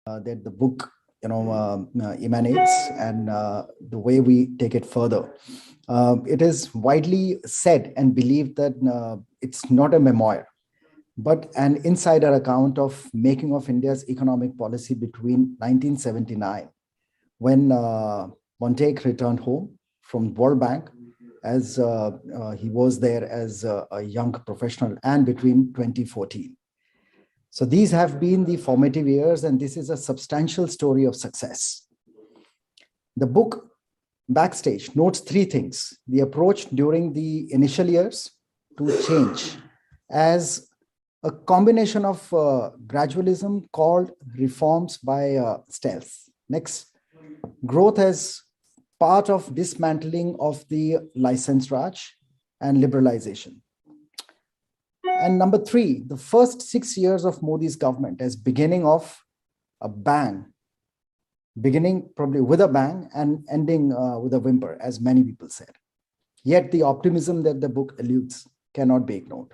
that the book emanates, and the way we take it further. It is widely said and believed that it's not a memoir, but an insider account of making of India's economic policy between 1979, when Montague returned home from World Bank, as he was there as a young professional, and between 2014. So these have been the formative years, and this is a substantial story of success. The book Backstage notes three things: the approach during the initial years to change as a combination of gradualism called reforms by stealth. Next, growth as part of dismantling of the license Raj and liberalization. And number three, the first 6 years of Modi's government as beginning of a bang, beginning probably with a bang and ending with a whimper, as many people said. Yet the optimism that the book alludes cannot be ignored.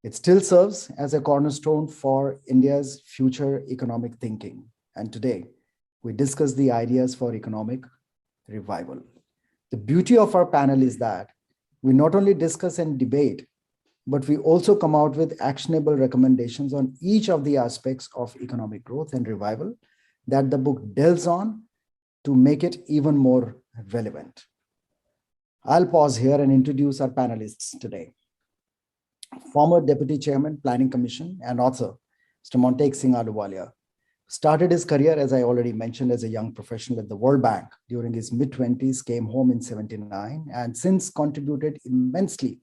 It still serves as a cornerstone for India's future economic thinking. And today, we discuss the ideas for economic revival. The beauty of our panel is that we not only discuss and debate, but we also come out with actionable recommendations on each of the aspects of economic growth and revival that the book delves on to make it even more relevant. I'll pause here and introduce our panelists today. Former Deputy Chairman, Planning Commission and author, Mr. Montague Singh Ahluwalia, started his career, as I already mentioned, as a young professional at the World Bank during his mid-20s, came home in 79, and since contributed immensely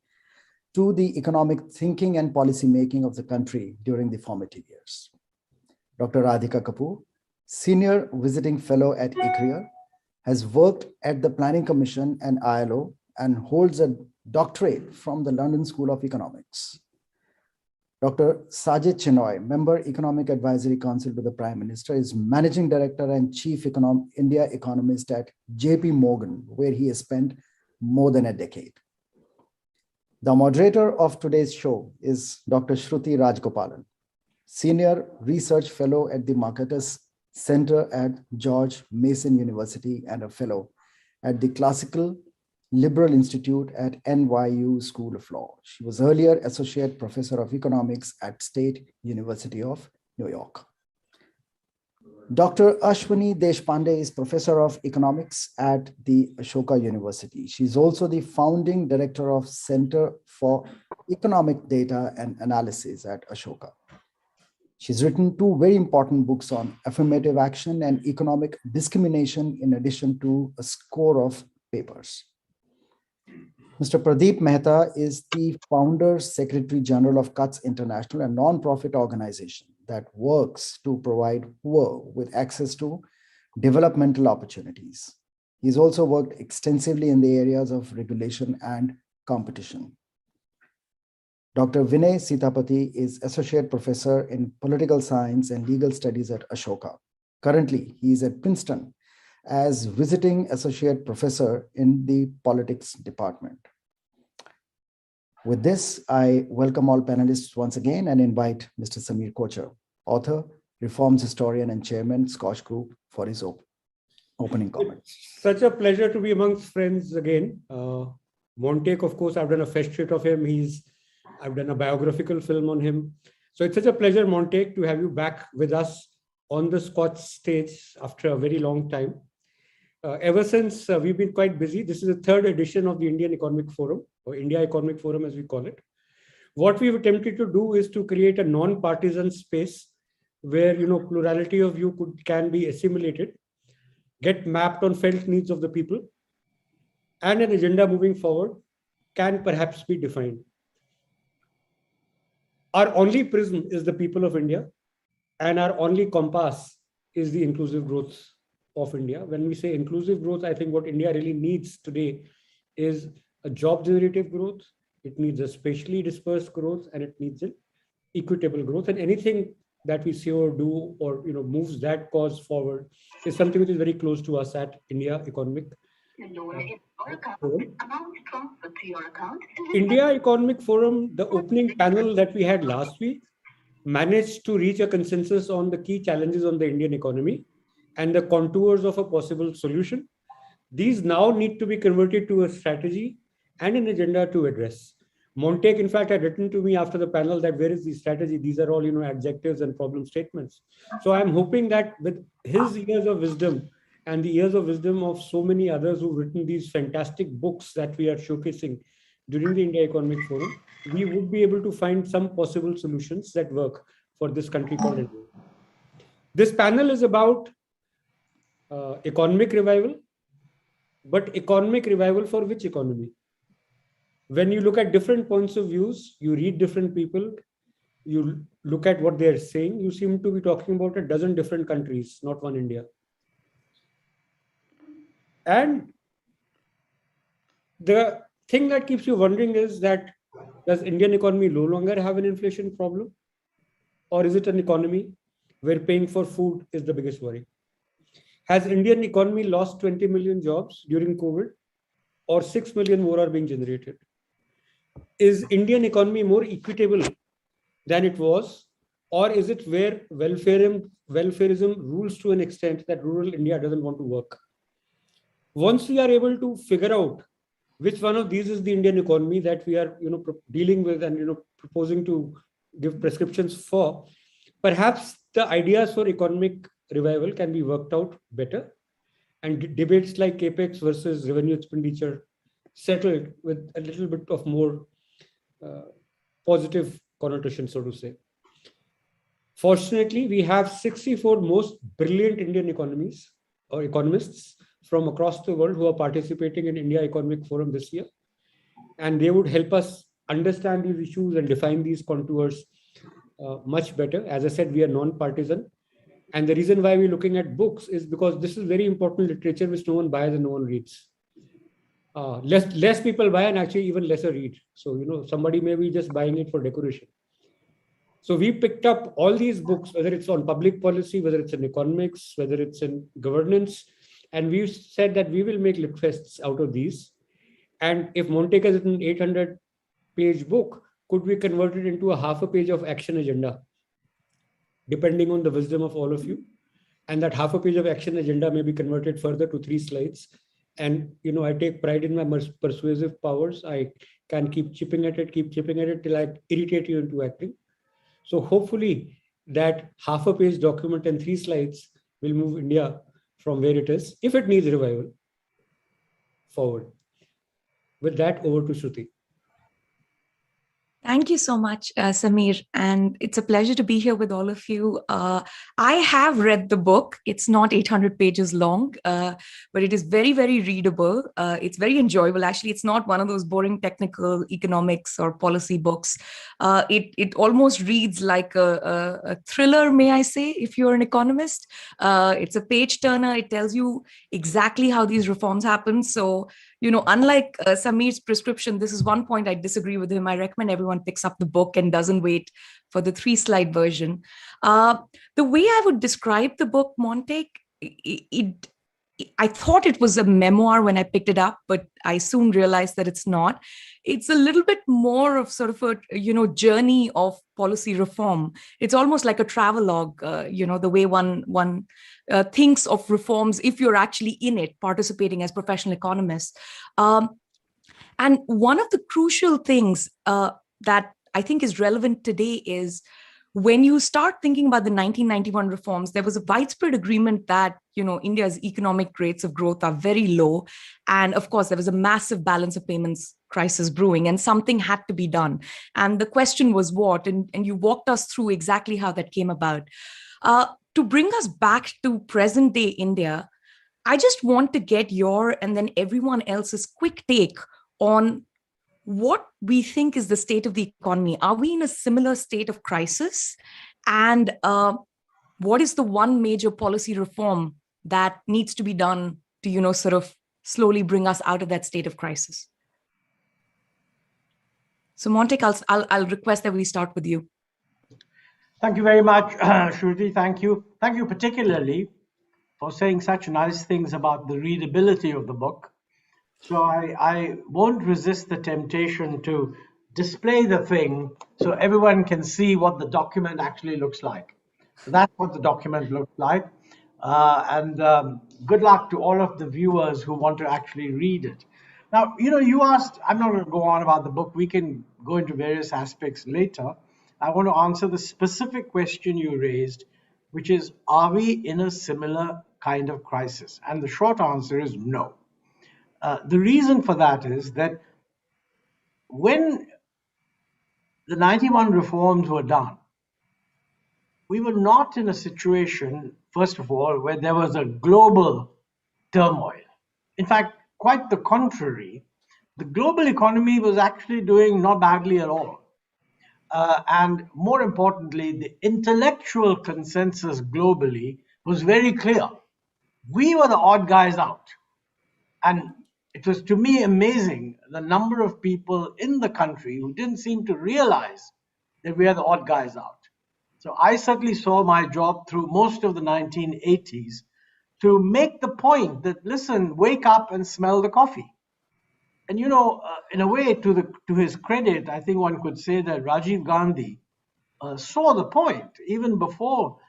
to the economic thinking and policy making of the country during the formative years. Dr. Radhika Kapoor, Senior Visiting Fellow at ICRIER, has worked at the Planning Commission and ILO and holds a doctorate from the London School of Economics. Dr. Sajid Chinoy, Member Economic Advisory Council to the Prime Minister, is Managing Director and Chief India Economist at JP Morgan, where he has spent more than a decade. The moderator of today's show is Dr. Shruti Rajgopalan, Senior Research Fellow at the Marketers Center at George Mason University and a Fellow at the Classical Liberal Institute at NYU School of Law. She was earlier Associate Professor of Economics at State University of New York. Dr. Ashwini Deshpande is Professor of Economics at the Ashoka University. She's also the founding director of Center for Economic Data and Analysis at Ashoka. She's written two very important books on affirmative action and economic discrimination, in addition to a score of papers. Mr. Pradeep Mehta is the founder, Secretary General of Cuts International, a non-profit organization that works to provide poor with access to developmental opportunities. He's also worked extensively in the areas of regulation and competition. Dr. Vinay Sitapati is Associate Professor in Political Science and Legal Studies at Ashoka. Currently, he is at Princeton as Visiting Associate Professor in the Politics Department. With this, I welcome all panelists once again and invite Mr. Samir Kochar, author, reforms historian and chairman, Scotch Group, for his opening comments. It's such a pleasure to be amongst friends again. Montague, of course, I've done a fest trip of him. I've done a biographical film on him. So it's such a pleasure, Montague, to have you back with us on the Scotch stage after a very long time. Ever since we've been quite busy. This is the third edition of the Indian Economic Forum, or India Economic Forum as we call it. What we've attempted to do is to create a non-partisan space where plurality of view can be assimilated, get mapped on felt needs of the people, and an agenda moving forward can perhaps be defined. Our only prism is the people of India, and our only compass is the inclusive growth of India. When we say inclusive growth, I think what India really needs today is a job generative growth. It needs a spatially dispersed growth, and it needs an equitable growth. And anything that we say or do or moves that cause forward is something which is very close to us at India Economic Forum. India Economic Forum, the opening panel that we had last week managed to reach a consensus on the key challenges on the Indian economy and the contours of a possible solution. These now need to be converted to a strategy and an agenda to address. Montek, in fact, had written to me after the panel that where is the strategy? These are all, adjectives and problem statements. So I'm hoping that with his years of wisdom and the years of wisdom of so many others who've written these fantastic books that we are showcasing during the India Economic Forum, we would be able to find some possible solutions that work for this country called India. This panel is about economic revival, but economic revival for which economy? When you look at different points of views, you read different people, you look at what they're saying, you seem to be talking about a dozen different countries, not one India. And the thing that keeps you wondering is that, does Indian economy no longer have an inflation problem? Or is it an economy where paying for food is the biggest worry? Has Indian economy lost 20 million jobs during COVID, or 6 million more are being generated? Is Indian economy more equitable than it was, or is it where welfareism rules to an extent that rural India doesn't want to work? Once we are able to figure out which one of these is the Indian economy that we are dealing with and proposing to give prescriptions for, perhaps the ideas for economic revival can be worked out better, and debates like capex versus revenue expenditure settled with a little bit of more positive connotation, so to say. Fortunately, we have 64 most brilliant Indian economies or economists from across the world who are participating in India Economic Forum this year. And they would help us understand these issues and define these contours much better. As I said, we are non-partisan. And the reason why we're looking at books is because this is very important literature which no one buys and no one reads. Less people buy and actually even lesser read. So, somebody may be just buying it for decoration. So we picked up all these books, whether it's on public policy, whether it's in economics, whether it's in governance, and we've said that we will make LITFests out of these. And if Montek has written an 800-page book, could we convert it into a half a page of action agenda, depending on the wisdom of all of you? And that half a page of action agenda may be converted further to 3 slides. And, I take pride in my persuasive powers. I can keep chipping at it till I irritate you into acting. So hopefully that half a page document and 3 slides will move India from where it is, if it needs revival, forward. With that, over to Shruti. Thank you so much, Samir. And it's a pleasure to be here with all of you. I have read the book. It's not 800 pages long, but it is very, very readable. It's very enjoyable. Actually, it's not one of those boring technical economics or policy books. It almost reads like a thriller, may I say, if you're an economist. It's a page turner. It tells you exactly how these reforms happen. So, unlike Samir's prescription, this is one point I disagree with him. I recommend everyone picks up the book and doesn't wait for the 3-slide version. The way I would describe the book, Montek, I thought it was a memoir when I picked it up, but I soon realized that it's not. It's a little bit more of sort of a, journey of policy reform. It's almost like a travelogue, the way one thinks of reforms if you're actually in it, participating as professional economists. And one of the crucial things that I think is relevant today is when you start thinking about the 1991 reforms, there was a widespread agreement that, India's economic rates of growth are very low. And of course, there was a massive balance of payments crisis brewing and something had to be done. And the question was what? And you walked us through exactly how that came about. To bring us back to present day India, I just want to get your and then everyone else's quick take on what we think is the state of the economy. Are we in a similar state of crisis? And what is the one major policy reform that needs to be done to, sort of slowly bring us out of that state of crisis? So Montek, I'll request that we start with you. Thank you very much, Shruti. Thank you. Thank you particularly for saying such nice things about the readability of the book. So I won't resist the temptation to display the thing so everyone can see what the document actually looks like. So that's what the document looks like. And good luck to all of the viewers who want to actually read it. Now, you asked, I'm not going to go on about the book. We can go into various aspects later. I want to answer the specific question you raised, which is, are we in a similar kind of crisis? And the short answer is no. The reason for that is that when the 91 reforms were done, we were not in a situation, first of all, where there was a global turmoil. In fact, quite the contrary. The global economy was actually doing not badly at all. And more importantly, the intellectual consensus globally was very clear. We were the odd guys out. And it was, to me, amazing the number of people in the country who didn't seem to realize that we are the odd guys out. So I certainly saw my job through most of the 1980s to make the point that, listen, wake up and smell the coffee. And in a way, to his credit, I think one could say that Rajiv Gandhi saw the point even before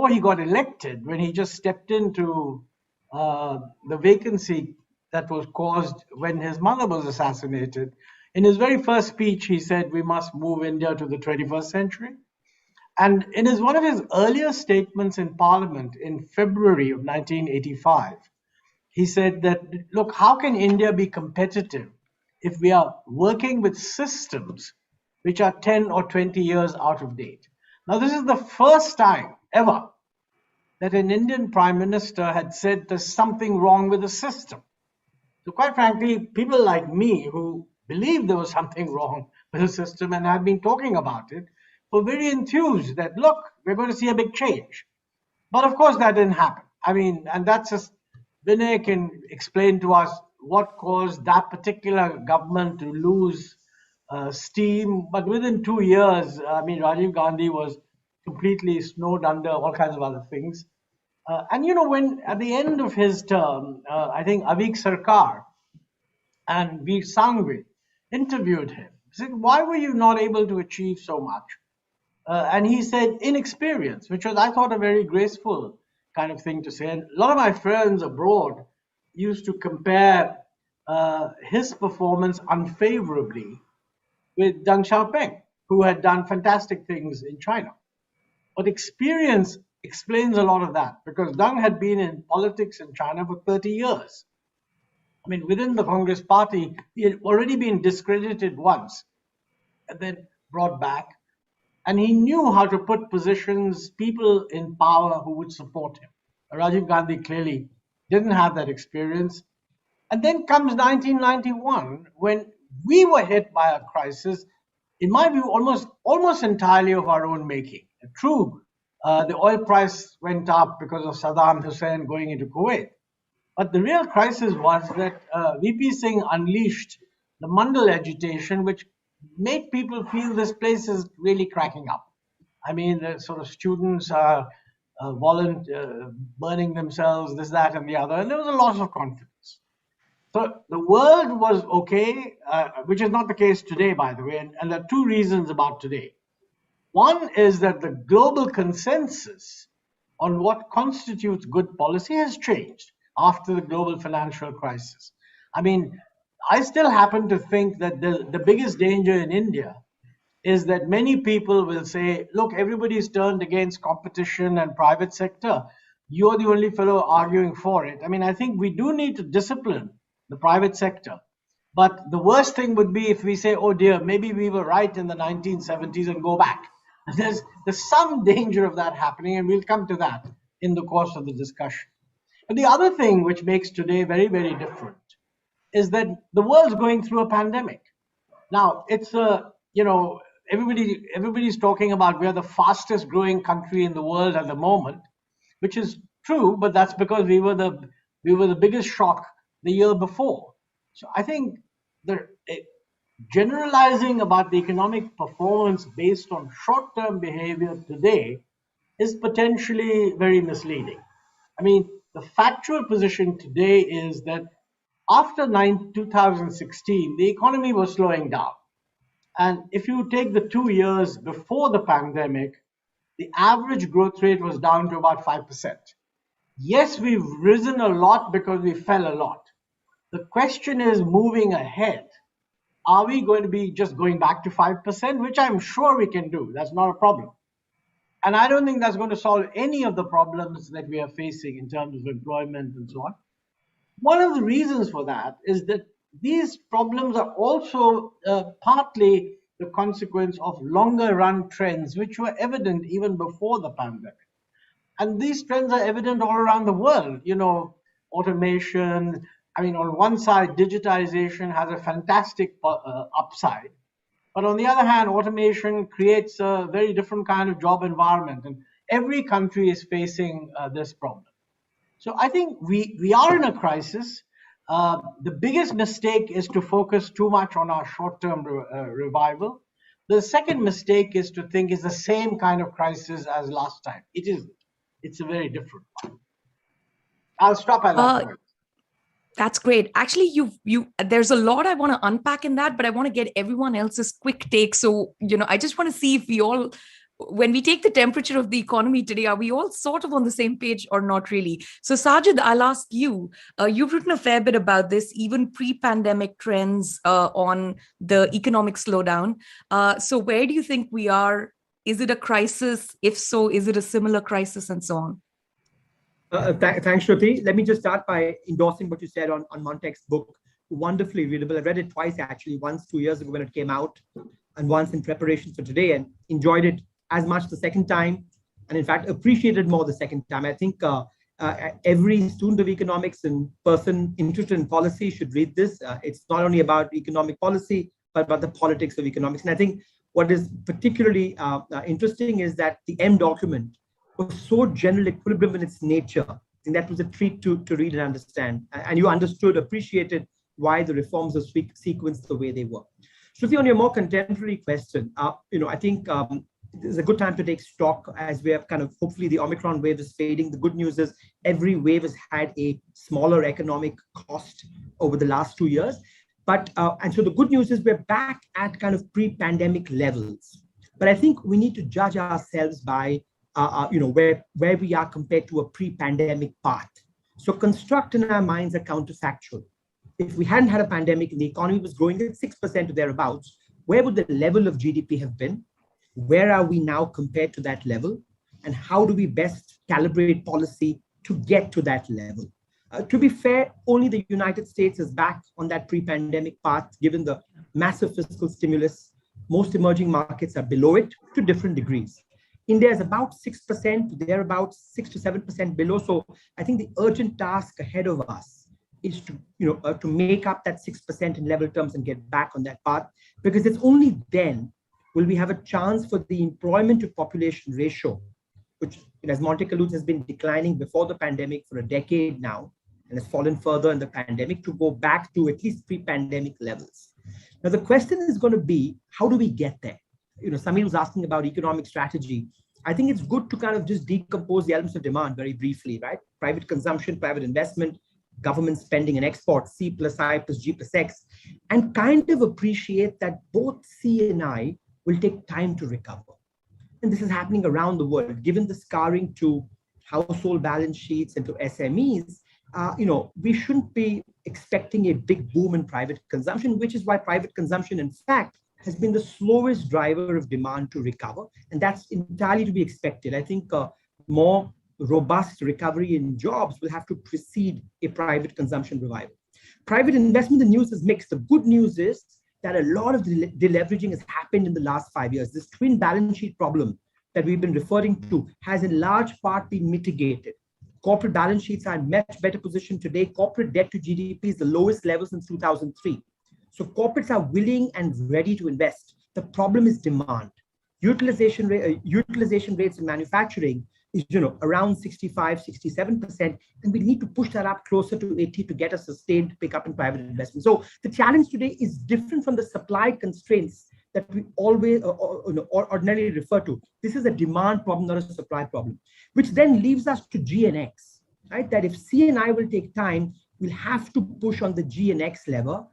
he got elected, when he just stepped into the vacancy that was caused when his mother was assassinated. In his very first speech, he said, we must move India to the 21st century. And in one of his earlier statements in Parliament in February of 1985, he said that, look, how can India be competitive if we are working with systems which are 10 or 20 years out of date? Now, this is the first time ever that an Indian prime minister had said there's something wrong with the system. So quite frankly, people like me who believed there was something wrong with the system and had been talking about it were very enthused that, look, we're going to see a big change. But of course, that didn't happen. And that's just, Vinay can explain to us what caused that particular government to lose steam. But within 2 years, Rajiv Gandhi was completely snowed under, all kinds of other things. When at the end of his term, I think Avik Sarkar and Veer Sangvi interviewed him. He said, why were you not able to achieve so much? And he said, inexperience, which was, I thought, a very graceful kind of thing to say. And a lot of my friends abroad used to compare his performance unfavorably with Deng Xiaoping, who had done fantastic things in China. But experience explains a lot of that, because Deng had been in politics in China for 30 years. Within the Congress party, he had already been discredited once and then brought back. And he knew how to put people in power who would support him. Rajiv Gandhi clearly didn't have that experience. And then comes 1991, when we were hit by a crisis, in my view, almost entirely of our own making. True, the oil price went up because of Saddam Hussein going into Kuwait. But the real crisis was that VP Singh unleashed the Mandal agitation, which made people feel this place is really cracking up. The sort of students are burning themselves, this, that, and the other, and there was a loss of confidence. So the world was okay, which is not the case today, by the way, and there are two reasons about today. One is that the global consensus on what constitutes good policy has changed after the global financial crisis. I still happen to think that the biggest danger in India is that many people will say, look, everybody's turned against competition and private sector. You're the only fellow arguing for it. I think we do need to discipline the private sector. But the worst thing would be if we say, oh dear, maybe we were right in the 1970s and go back. There's some danger of that happening, and we'll come to that in the course of the discussion. But the other thing which makes today very, very different is that the world's going through a pandemic. Now, it's everybody's talking about we're the fastest growing country in the world at the moment, which is true, but that's because we were the biggest shock the year before. So I think the generalizing about the economic performance based on short-term behavior today is potentially very misleading. The factual position today is that after 2016, the economy was slowing down. And if you take the 2 years before the pandemic, the average growth rate was down to about 5%. Yes, we've risen a lot because we fell a lot. The question is, moving ahead, are we going to be just going back to 5%, which I'm sure we can do? That's not a problem. And I don't think that's going to solve any of the problems that we are facing in terms of employment and so on. One of the reasons for that is that these problems are also partly the consequence of longer run trends, which were evident even before the pandemic. And these trends are evident all around the world. Automation. I mean, on one side, digitization has a fantastic upside. But on the other hand, automation creates a very different kind of job environment. And every country is facing this problem. So I think we are in a crisis. The biggest mistake is to focus too much on our short-term revival. The second mistake is to think it's the same kind of crisis as last time. It isn't. It's a very different one. I'll stop at that point. That's great. Actually, there's a lot I want to unpack in that, but I want to get everyone else's quick take. So, I just want to see if when we take the temperature of the economy today, are we all sort of on the same page or not really? So, Sajid, I'll ask you. You've written a fair bit about this, even pre-pandemic trends on the economic slowdown. So, where do you think we are? Is it a crisis? If so, is it a similar crisis, and so on? Thanks, Shruti. Let me just start by endorsing what you said on Montek's book. Wonderfully readable. I read it twice, actually, once 2 years ago when it came out, and once in preparation for today, and enjoyed it as much the second time, and in fact, appreciated more the second time. I think every student of economics and person interested in policy should read this. It's not only about economic policy, but about the politics of economics. And I think what is particularly interesting is that the M document was so general equilibrium in its nature. I think that was a treat to read and understand. And you appreciated why the reforms were sequenced the way they were. Shruti, on your more contemporary question, I think it's a good time to take stock as we have kind of, hopefully the Omicron wave is fading. The good news is every wave has had a smaller economic cost over the last 2 years. And so the good news is we're back at kind of pre-pandemic levels. But I think we need to judge ourselves by where we are compared to a pre-pandemic path. So construct in our minds a counterfactual. If we hadn't had a pandemic and the economy was growing at 6% or thereabouts, where would the level of GDP have been? Where are we now compared to that level? And how do we best calibrate policy to get to that level? To be fair, only the United States is back on that pre-pandemic path, given the massive fiscal stimulus. Most emerging markets are below it to different degrees. India is about 6%, they're about 6 to 7% below. So I think the urgent task ahead of us is to make up that 6% in level terms and get back on that path, because it's only then will we have a chance for the employment to population ratio, which, as Montek alludes, has been declining before the pandemic for a decade now, and has fallen further in the pandemic, to go back to at least pre-pandemic levels. Now, the question is going to be, how do we get there? Samir was asking about economic strategy. I think it's good to kind of just decompose the elements of demand very briefly, right? Private consumption, private investment, government spending and exports, C plus I plus G plus X, and kind of appreciate that both C and I will take time to recover. And this is happening around the world. Given the scarring to household balance sheets and to SMEs, we shouldn't be expecting a big boom in private consumption, which is why private consumption, in fact, has been the slowest driver of demand to recover. And that's entirely to be expected. I think more robust recovery in jobs will have to precede a private consumption revival. Private investment, the news is mixed. The good news is that a lot of deleveraging has happened in the last 5 years. This twin balance sheet problem that we've been referring to has in large part been mitigated. Corporate balance sheets are in much better position today. Corporate debt to GDP is the lowest level since 2003. So corporates are willing and ready to invest. The problem is demand. Utilization rates in manufacturing is around 65, 67%, and we need to push that up closer to 80 to get a sustained pickup in private investment. So the challenge today is different from the supply constraints that we always ordinarily refer to. This is a demand problem, not a supply problem, which then leaves us to G and X, right? That if C and I will take time, we'll have to push on the G and X lever.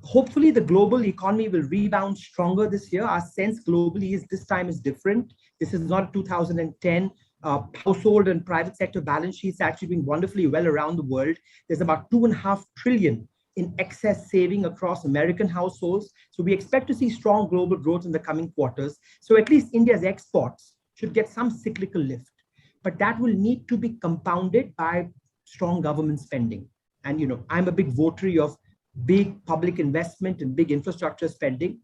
hopefully the global economy will rebound stronger this year. Our sense globally is this time is different. This is not 2010. Household and private sector balance sheets actually doing wonderfully well around the world. There's about 2.5 trillion in excess saving across American households. So we expect to see strong global growth in the coming quarters. So at least India's exports should get some cyclical lift, but that will need to be compounded by strong government spending. And, I'm a big votary of big public investment and big infrastructure spending,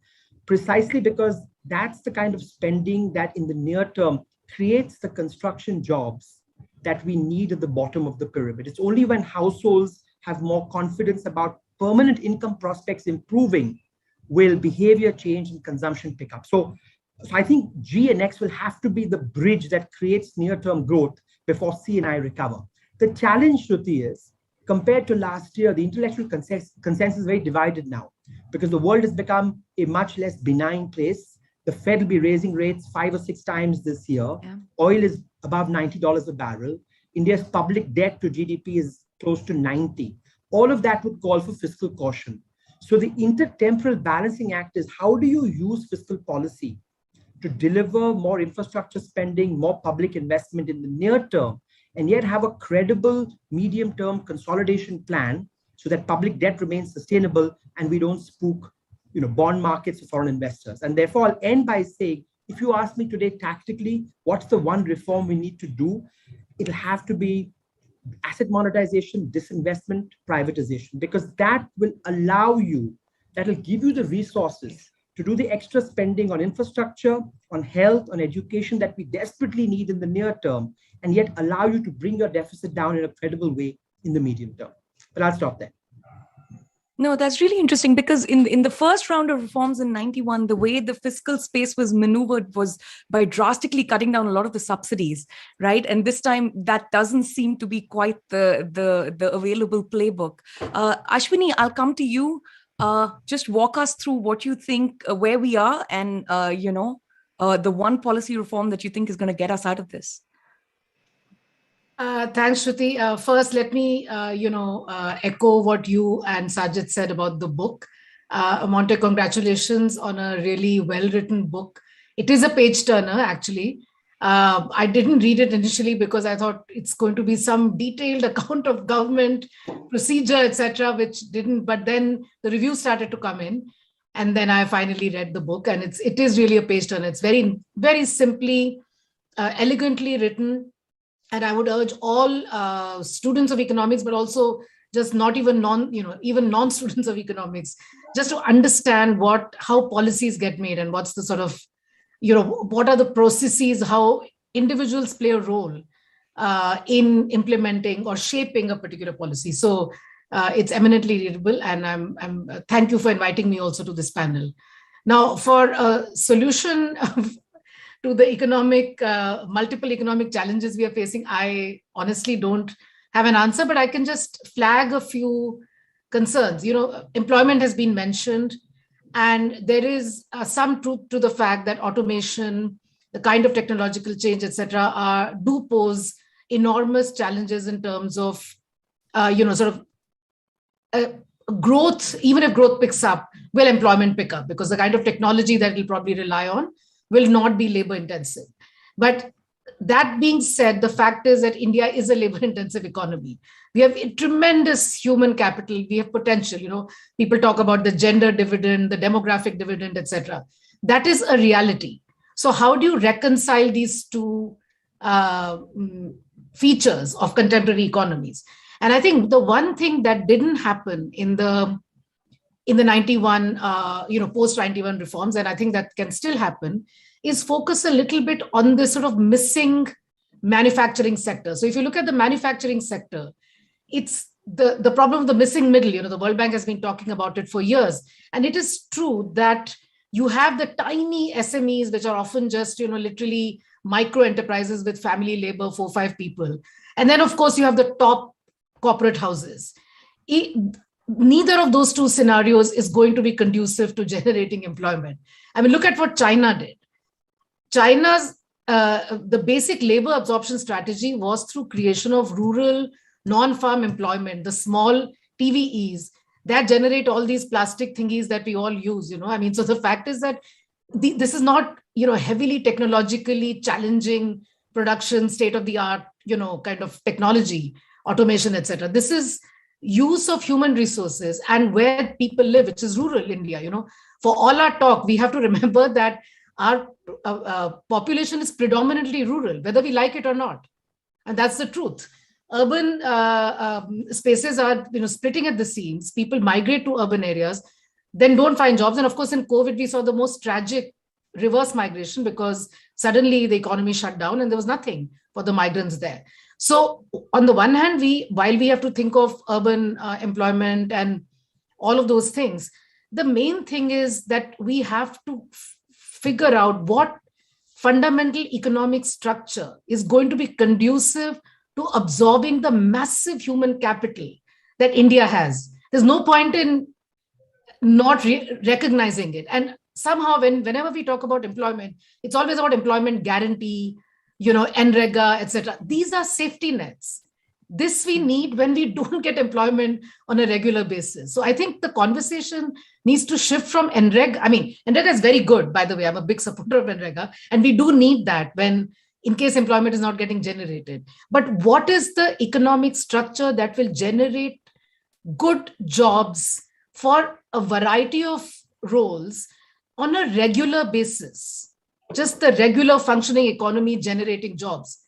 precisely because that's the kind of spending that in the near term creates the construction jobs that we need at the bottom of the pyramid. It's only when households have more confidence about permanent income prospects improving will behavior change and consumption pick up. So I think G and X will have to be the bridge that creates near-term growth before C and I recover. The challenge, Shruti, is compared to last year, the intellectual consensus is very divided now because the world has become a much less benign place. The Fed will be raising rates 5 or 6 times this year. Yeah. Oil is above $90 a barrel. India's public debt to GDP is close to 90. All of that would call for fiscal caution. So the intertemporal balancing act is how do you use fiscal policy to deliver more infrastructure spending, more public investment in the near term, and yet have a credible medium-term consolidation plan so that public debt remains sustainable and we don't spook bond markets for foreign investors. And therefore, I'll end by saying, if you ask me today tactically, what's the one reform we need to do? It'll have to be asset monetization, disinvestment, privatization, because that will allow you, that will give you the resources to do the extra spending on infrastructure, on health, on education that we desperately need in the near term, and yet allow you to bring your deficit down in a credible way in the medium term. But I'll stop there. No, that's really interesting because in the first round of reforms in 91, the way the fiscal space was maneuvered was by drastically cutting down a lot of the subsidies, right? And this time that doesn't seem to be quite the available playbook. Ashwini, I'll come to you. Just walk us through what you think, where we are and, the one policy reform that you think is going to get us out of this. Thanks, Shruti. First, let me, echo what you and Sajid said about the book. Monte, congratulations on a really well-written book. It is a page turner, actually. I didn't read it initially because I thought it's going to be some detailed account of government procedure, etc., which didn't. But then the reviews started to come in, and then I finally read the book, and it is really a page turner. It's very, very simply, elegantly written. And I would urge all students of economics, but also just not even non-students of economics, just to understand how policies get made and what's the sort of, what are the processes, how individuals play a role in implementing or shaping a particular policy. So it's eminently readable, and I'm thank you for inviting me also to this panel. Now, for a solution to the multiple economic challenges we are facing, I honestly don't have an answer, but I can just flag a few concerns. Employment has been mentioned, and there is some truth to the fact that automation, the kind of technological change, etc., do pose enormous challenges in terms of, growth. Even if growth picks up, will employment pick up? Because the kind of technology that we'll probably rely on will not be labor intensive. But that being said, the fact is that India is a labor intensive economy. We have a tremendous human capital. We have potential. People talk about the gender dividend, the demographic dividend, etc. That is a reality. So how do you reconcile these two features of contemporary economies? And I think the one thing that didn't happen in the 91, post 91 reforms, and I think that can still happen, is focus a little bit on this sort of missing manufacturing sector. So if you look at the manufacturing sector, it's the problem of the missing middle. The World Bank has been talking about it for years. And it is true that you have the tiny SMEs, which are often just, literally micro enterprises with family labor, 4 or 5 people. And then, of course, you have the top corporate houses. Neither of those two scenarios is going to be conducive to generating employment. I mean, look at what China did. China's, the basic labor absorption strategy was through creation of rural non-farm employment, the small TVEs, that generate all these plastic thingies that we all use, I mean, so the fact is that this is not, heavily technologically challenging production, state of the art, kind of technology, automation, etc. This is use of human resources and where people live, which is rural India. For all our talk, we have to remember that our population is predominantly rural, whether we like it or not. And that's the truth. Urban spaces are, splitting at the seams. People migrate to urban areas, then don't find jobs. And of course, in COVID, we saw the most tragic reverse migration because suddenly the economy shut down and there was nothing for the migrants there. So on the one hand, while we have to think of urban employment and all of those things, the main thing is that we have to figure out what fundamental economic structure is going to be conducive to absorbing the massive human capital that India has. There's no point in not recognizing it. And somehow whenever we talk about employment, it's always about employment guarantee, NREGA, etc. These are safety nets. This we need when we don't get employment on a regular basis. So I think the conversation needs to shift from NREGA. I mean, NREGA is very good, by the way. I'm a big supporter of NREGA. And we do need that in case employment is not getting generated. But what is the economic structure that will generate good jobs for a variety of roles on a regular basis? Just the regular functioning economy generating jobs.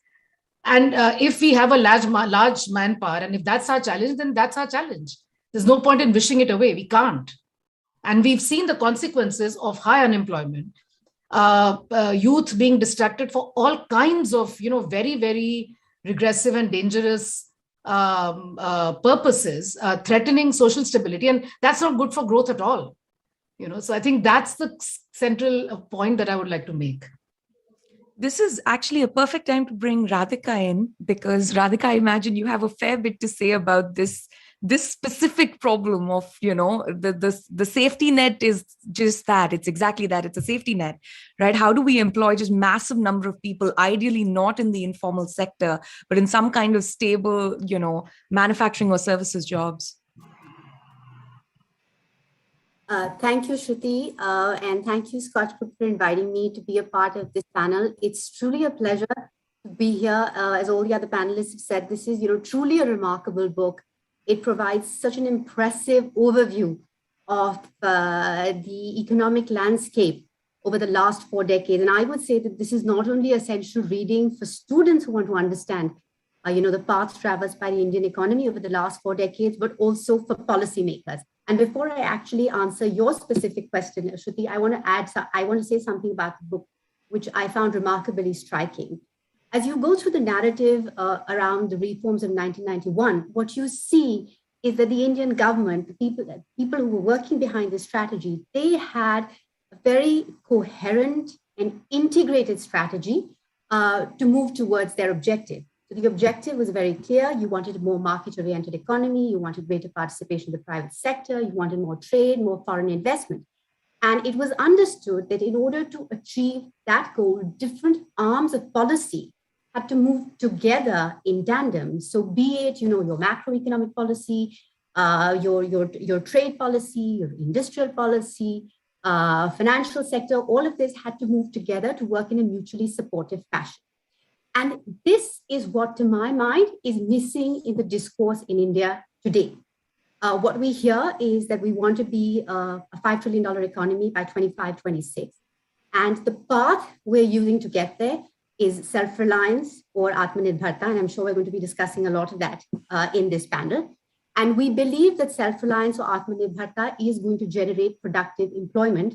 And if we have a large manpower, and if that's our challenge, then that's our challenge. There's no point in wishing it away. We can't. And we've seen the consequences of high unemployment, youth being distracted for all kinds of, very, very regressive and dangerous purposes, threatening social stability. And that's not good for growth at all. So I think that's the central point that I would like to make. This is actually a perfect time to bring Radhika in, because Radhika, I imagine you have a fair bit to say about this specific problem of, the safety net is just that. It's exactly that. It's a safety net, right? How do we employ just massive number of people, ideally not in the informal sector, but in some kind of stable, manufacturing or services jobs? Thank you, Shruti, and thank you, Scott, for inviting me to be a part of this panel. It's truly a pleasure to be here. As all the other panelists have said, this is, truly a remarkable book. It provides such an impressive overview of the economic landscape over the last 4 decades. And I would say that this is not only essential reading for students who want to understand, the paths traversed by the Indian economy over the last 4 decades, but also for policymakers. And before I actually answer your specific question, Shruti, I want to say something about the book, which I found remarkably striking. As you go through the narrative around the reforms of 1991, what you see is that the Indian government, the people who were working behind this strategy, they had a very coherent and integrated strategy to move towards their objective. So the objective was very clear. You wanted a more market-oriented economy. You wanted greater participation in the private sector. You wanted more trade, more foreign investment. And it was understood that in order to achieve that goal, different arms of policy had to move together in tandem. So be it, your macroeconomic policy, your trade policy, your industrial policy, financial sector, all of this had to move together to work in a mutually supportive fashion. And this is what, to my mind, is missing in the discourse in India today. What we hear is that we want to be a $5 trillion economy by 25, 26. And the path we're using to get there is self-reliance or Atmanirbharta. And I'm sure we're going to be discussing a lot of that in this panel. And we believe that self-reliance or Atmanirbharta is going to generate productive employment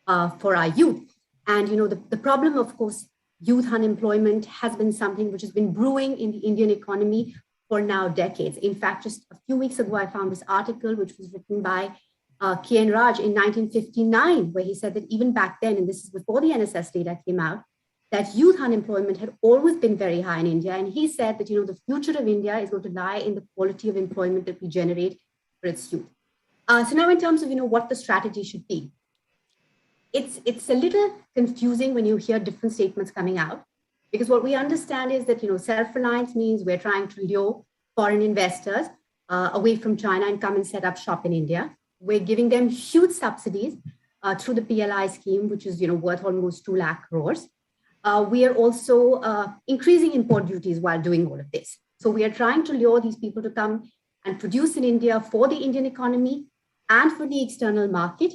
for our youth. And, the problem, of course, youth unemployment has been something which has been brewing in the Indian economy for now decades. In fact, just a few weeks ago, I found this article, which was written by K.N. Raj in 1959, where he said that even back then, and this is before the NSS data came out, that youth unemployment had always been very high in India. And he said that, the future of India is going to lie in the quality of employment that we generate for its youth. So now in terms of, what the strategy should be, it's a little confusing when you hear different statements coming out, because what we understand is that, self-reliance means we're trying to lure foreign investors away from China and come and set up shop in India. We're giving them huge subsidies through the PLI scheme, which is worth almost 2 lakh crores. We are also increasing import duties while doing all of this. So we are trying to lure these people to come and produce in India for the Indian economy and for the external market.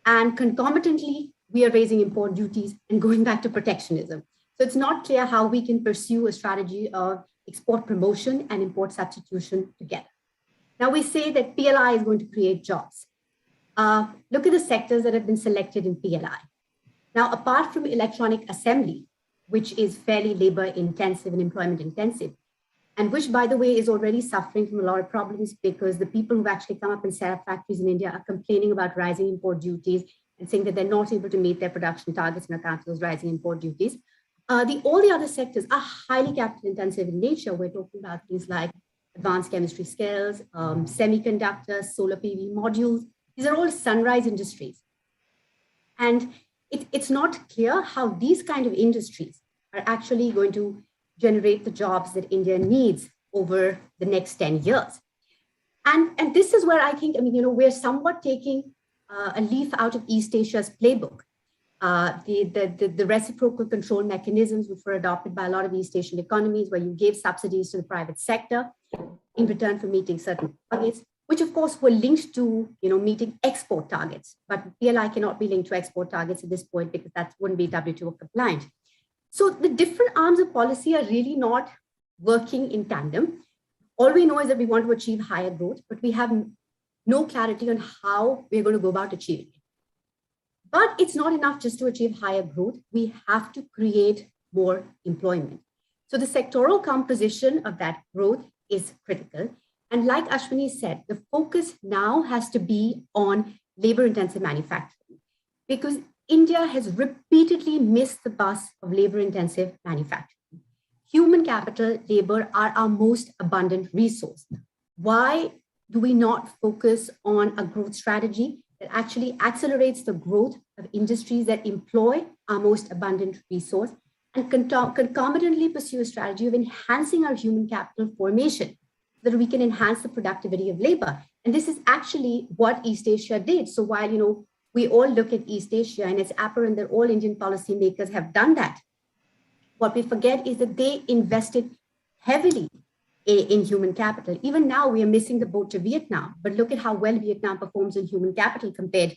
And concomitantly, we are raising import duties and going back to protectionism. So it's not clear how we can pursue a strategy of export promotion and import substitution together. Now we say that PLI is going to create jobs. Look at the sectors that have been selected in PLI. Now, apart from electronic assembly, which is fairly labor intensive and employment intensive, and which, by the way, is already suffering from a lot of problems because the people who've actually come up and set up factories in India are complaining about rising import duties and saying that they're not able to meet their production targets on account of those rising import duties. All the other sectors are highly capital intensive in nature. We're talking about things like advanced chemistry skills, semiconductors, solar PV modules. These are all sunrise industries. And it's not clear how these kind of industries are actually going to generate the jobs that India needs over the next 10 years. And this is where I think, we're somewhat taking a leaf out of East Asia's playbook. The reciprocal control mechanisms, which were adopted by a lot of East Asian economies, where you gave subsidies to the private sector in return for meeting certain targets, which of course were linked to meeting export targets. But PLI cannot be linked to export targets at this point because that wouldn't be WTO compliant. So the different arms of policy are really not working in tandem. All we know is that we want to achieve higher growth, but we have no clarity on how we're going to go about achieving it. But it's not enough just to achieve higher growth. We have to create more employment. So the sectoral composition of that growth is critical. And like Ashwini said, the focus now has to be on labor-intensive manufacturing because India has repeatedly missed the bus of labor-intensive manufacturing. Human capital, labor are our most abundant resource. Why do we not focus on a growth strategy that actually accelerates the growth of industries that employ our most abundant resource and concomitantly pursue a strategy of enhancing our human capital formation so that we can enhance the productivity of labor? And this is actually what East Asia did. So while, we all look at East Asia and it's apparent that all Indian policymakers have done that, what we forget is that they invested heavily in human capital. Even now, we are missing the boat to Vietnam, but look at how well Vietnam performs in human capital compared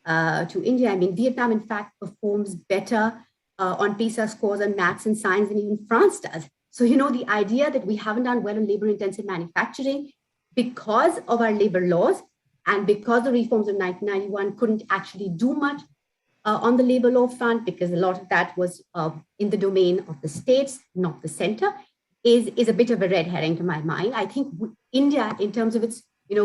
to India. Vietnam, in fact, performs better on PISA scores on maths and science than even France does. So, the idea that we haven't done well in labor-intensive manufacturing because of our labor laws and because the reforms of 1991 couldn't actually do much on the labor law front, because a lot of that was in the domain of the states, not the center, is a bit of a red herring to my mind. I think India, in terms of its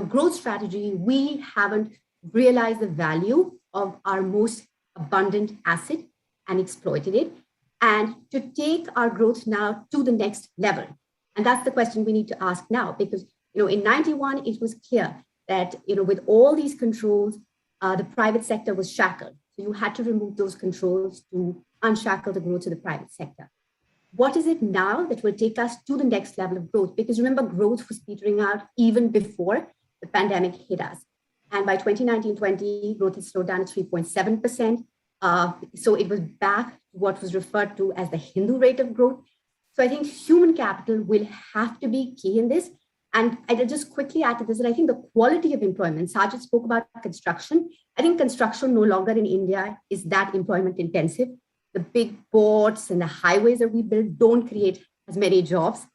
growth strategy, we haven't realized the value of our most abundant asset and exploited it, and to take our growth now to the next level. And that's the question we need to ask now, because in 91, it was clear that with all these controls, the private sector was shackled. So you had to remove those controls to unshackle the growth of the private sector. What is it now that will take us to the next level of growth? Because remember, growth was petering out even before the pandemic hit us. And by 2019-20, growth had slowed down to 3.7%. So it was back to what was referred to as the Hindu rate of growth. So I think human capital will have to be key in this. And I'll just quickly add to this that I think the quality of employment, Sajid spoke about construction. I think construction no longer in India is that employment intensive. The big ports and the highways that we build don't create as many jobs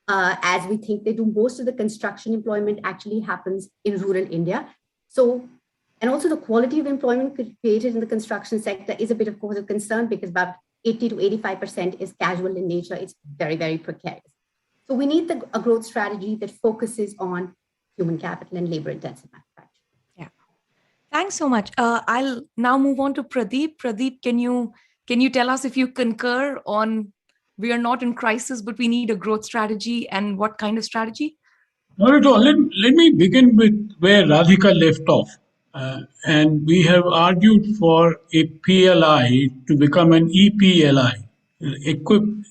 as we think they do. Most of the construction employment actually happens in rural India. So, and also the quality of employment created in the construction sector is a bit of cause of concern because about 80 to 85% is casual in nature. It's very, very precarious. So we need a growth strategy that focuses on human capital and labor-intensive manufacturing. Yeah, thanks so much. I'll now move on to Pradeep. Pradeep, can you tell us if you concur on we are not in crisis, but we need a growth strategy, and what kind of strategy? Not at all. Let me begin with where Radhika left off. And we have argued for a PLI to become an EPLI,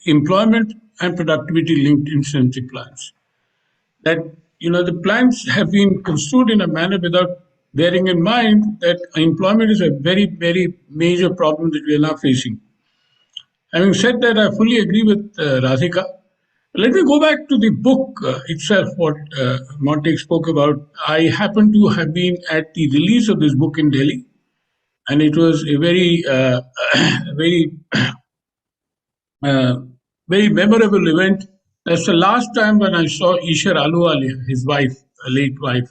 Employment and Productivity Linked Incentive Plans. That the plans have been construed in a manner without bearing in mind that employment is a very, very major problem that we are now facing. Having said that, I fully agree with Radhika. Let me go back to the book itself, what Montek spoke about. I happen to have been at the release of this book in Delhi, and it was a very, very, uh, very memorable event. That's the last time when I saw Ishar Aluwal, his wife, late wife,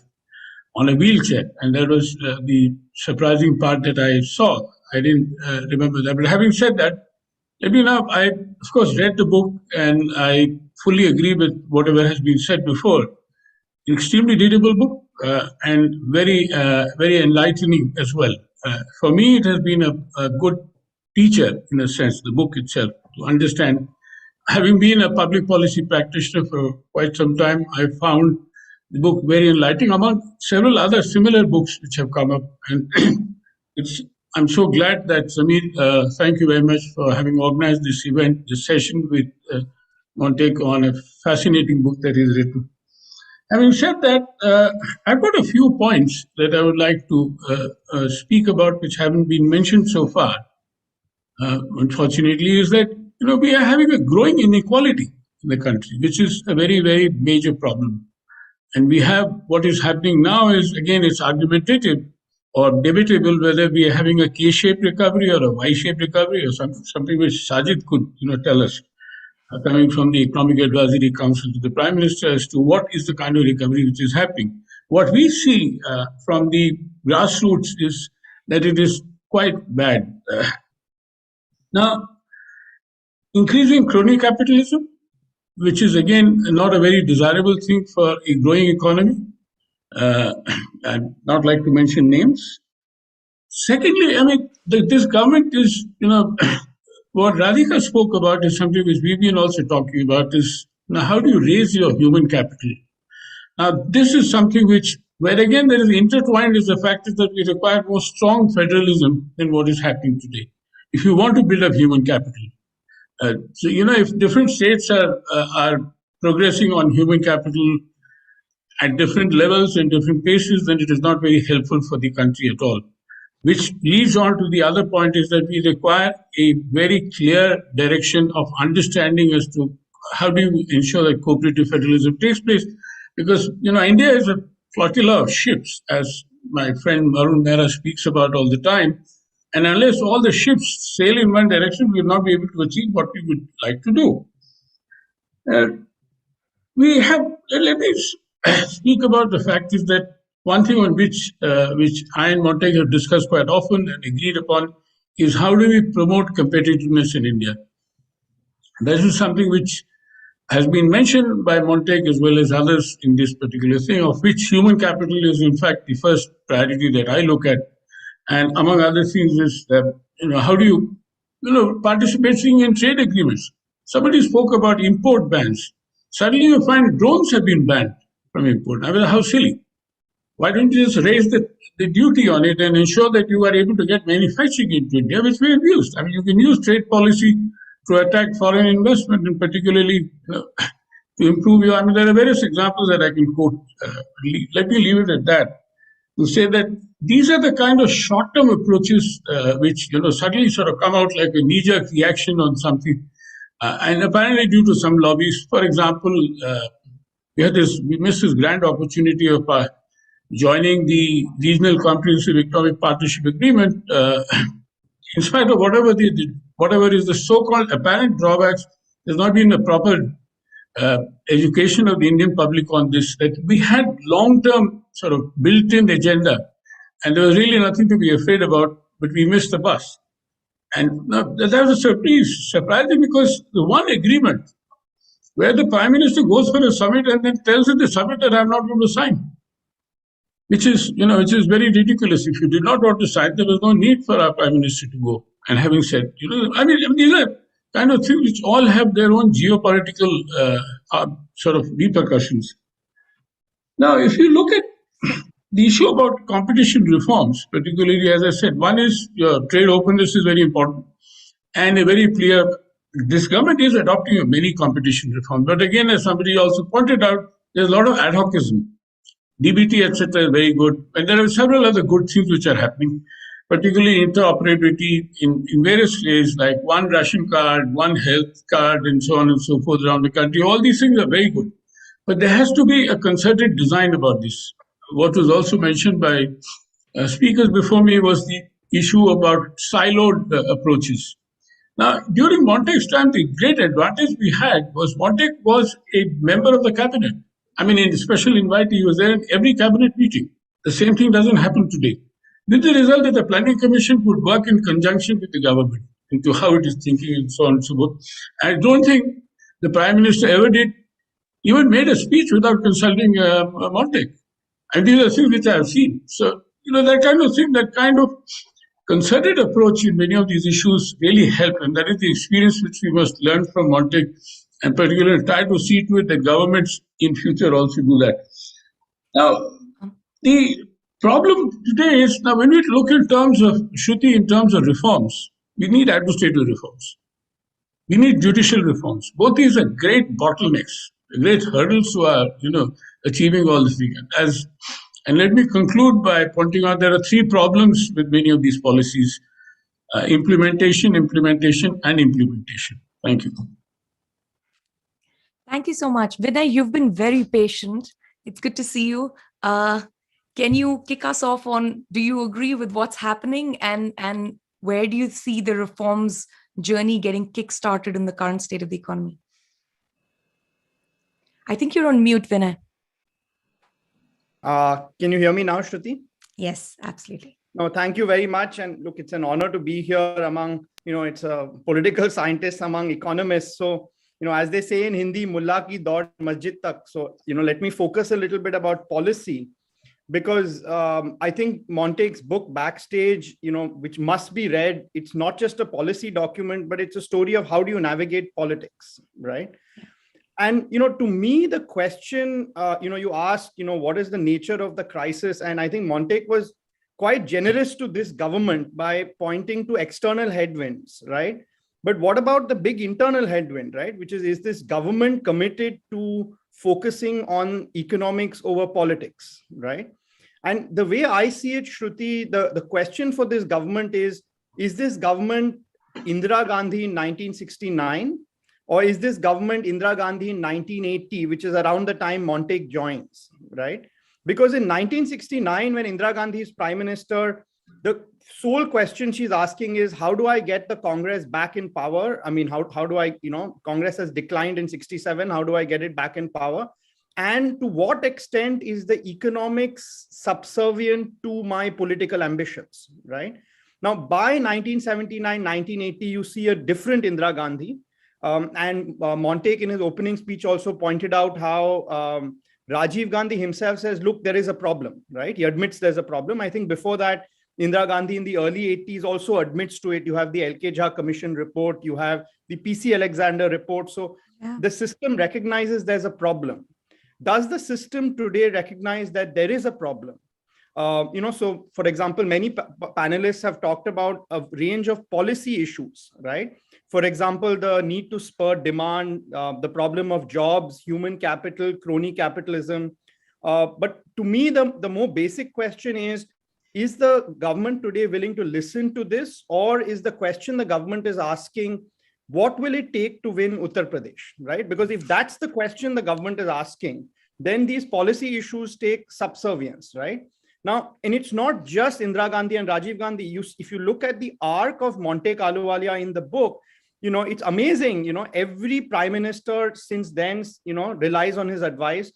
on a wheelchair, and that was the surprising part that I saw. I didn't remember that. But having said that, let me now, I of course read the book and I fully agree with whatever has been said before. Extremely readable book and very, very enlightening as well. For me, it has been a good teacher in a sense, the book itself, to understand. Having been a public policy practitioner for quite some time, I found the book very enlightening among several other similar books which have come up. And it's I'm so glad that Sameer, thank you very much for having organized this event, this session with Montek on a fascinating book that he's written. Having said that, I've got a few points that I would like to speak about, which haven't been mentioned so far. Unfortunately, is that we are having a growing inequality in the country, which is a very, very major problem. And we have what is happening now is, again, it's argumentative or debatable whether we are having a K-shaped recovery or a Y-shaped recovery or something which Sajid could tell us, coming from the Economic Advisory Council to the Prime Minister, as to what is the kind of recovery which is happening. What we see from the grassroots is that it is quite bad. Now, increasing crony capitalism, which is again not a very desirable thing for a growing economy. I'd not like to mention names. Secondly, I mean, this government is, what Radhika spoke about is something which we've been also talking about is, how do you raise your human capital? Now, this is something where again there is intertwined is the fact is that we require more strong federalism than what is happening today. If you want to build up human capital. So, if different states are progressing on human capital at different levels and different paces, then it is not very helpful for the country at all. Which leads on to the other point is that we require a very clear direction of understanding as to how do you ensure that cooperative federalism takes place. Because, India is a flotilla of ships, as my friend Arun Mehra speaks about all the time. And unless all the ships sail in one direction, we will not be able to achieve what we would like to do. Let me speak about the fact is that one thing on which I and Montek have discussed quite often and agreed upon is how do we promote competitiveness in India. This is something which has been mentioned by Montek as well as others in this particular thing, of which human capital is in fact the first priority that I look at. And among other things is that, how do you, participating in trade agreements. Somebody spoke about import bans. Suddenly you find drones have been banned from import. I mean, how silly. Why don't you just raise the duty on it and ensure that you are able to get manufacturing into India, which we have used? I mean, you can use trade policy to attract foreign investment and particularly to improve your, there are various examples that I can quote. Let me leave it at that. To say that these are the kind of short-term approaches which suddenly sort of come out like a knee-jerk reaction on something, and apparently due to some lobbies. For example, we missed this grand opportunity of joining the Regional Comprehensive Economic Partnership Agreement. In spite of whatever is the so-called apparent drawbacks, there's not been a proper education of the Indian public on this, that we had long-term sort of built-in agenda and there was really nothing to be afraid about, but we missed the bus. And that was surprising because the one agreement where the Prime Minister goes for a summit and then tells at the summit that I'm not going to sign, which is very ridiculous. If you did not want to sign, there was no need for our Prime Minister to go. And having said, these are kind of things which all have their own geopolitical sort of repercussions. Now, if you look at the issue about competition reforms, particularly, as I said, one is trade openness is very important and a very clear, this government is adopting many competition reforms. But again, as somebody also pointed out, there's a lot of ad hocism. DBT, etc., is very good. And there are several other good things which are happening, particularly interoperability in various ways, like one ration card, one health card, and so on and so forth around the country. All these things are very good. But there has to be a concerted design about this. What was also mentioned by speakers before me was the issue about siloed approaches. Now, during Montek's time, the great advantage we had was Montek was a member of the cabinet. I mean, in the special invite, he was there in every cabinet meeting. The same thing doesn't happen today. With the result that the Planning Commission could work in conjunction with the government into how it is thinking and so on and so forth. I don't think the Prime Minister ever did, even made a speech without consulting Montek. And these are things which I have seen. So, that kind of thing, that kind of concerted approach in many of these issues really help. And that is the experience which we must learn from Montek, and particularly try to see to it that governments in future also do that. Now, the problem today is, now when we look in terms of, Shruti, in terms of reforms, we need administrative reforms. We need judicial reforms. Both these are great bottlenecks, great hurdles to achieving all this thing. And let me conclude by pointing out there are three problems with many of these policies: implementation, and implementation. Thank you. Thank you so much. Vinay, you've been very patient. It's good to see you. Can you kick us off on, do you agree with what's happening, and where do you see the reforms journey getting kick-started in the current state of the economy? I think you're on mute, Vinay. Can you hear me now, Shruti? Yes, absolutely. No, thank you very much. And look, it's an honor to be here among, it's a political scientist among economists. So, as they say in Hindi, Mullah ki daud masjid tak. So, let me focus a little bit about policy, because I think Montek's book, Backstage, which must be read, it's not just a policy document, but it's a story of how do you navigate politics, right? And, to me, the question, you asked, what is the nature of the crisis? And I think Montek was quite generous to this government by pointing to external headwinds, right? But what about the big internal headwind, right? Which is this government committed to focusing on economics over politics, right? And the way I see it, Shruti, the question for this government is this government Indira Gandhi in 1969? Or is this government Indira Gandhi in 1980, which is around the time Montek joins, right? Because in 1969, when Indira Gandhi is prime minister, the sole question she's asking is, how do I get the Congress back in power? I mean, how do I, Congress has declined in 67. How do I get it back in power? And to what extent is the economics subservient to my political ambitions, right? Now, by 1979, 1980, you see a different Indira Gandhi. And Montek in his opening speech also pointed out how Rajiv Gandhi himself says, look, there is a problem, right? He admits there's a problem. I think before that, Indira Gandhi in the early 80s also admits to it. You have the L.K. Jha Commission report, you have the P.C. Alexander report. So the system recognizes there's a problem. Does the system today recognize that there is a problem? So for example, many panelists have talked about a range of policy issues, right? For example, the need to spur demand, the problem of jobs, human capital, crony capitalism. But to me, the more basic question is the government today willing to listen to this? Or is the question the government is asking, what will it take to win Uttar Pradesh, right? Because if that's the question the government is asking, then these policy issues take subservience, right? Now, and it's not just Indira Gandhi and Rajiv Gandhi. If you look at the arc of Montek Ahluwalia in the book, it's amazing. Every prime minister since then, relies on his advice,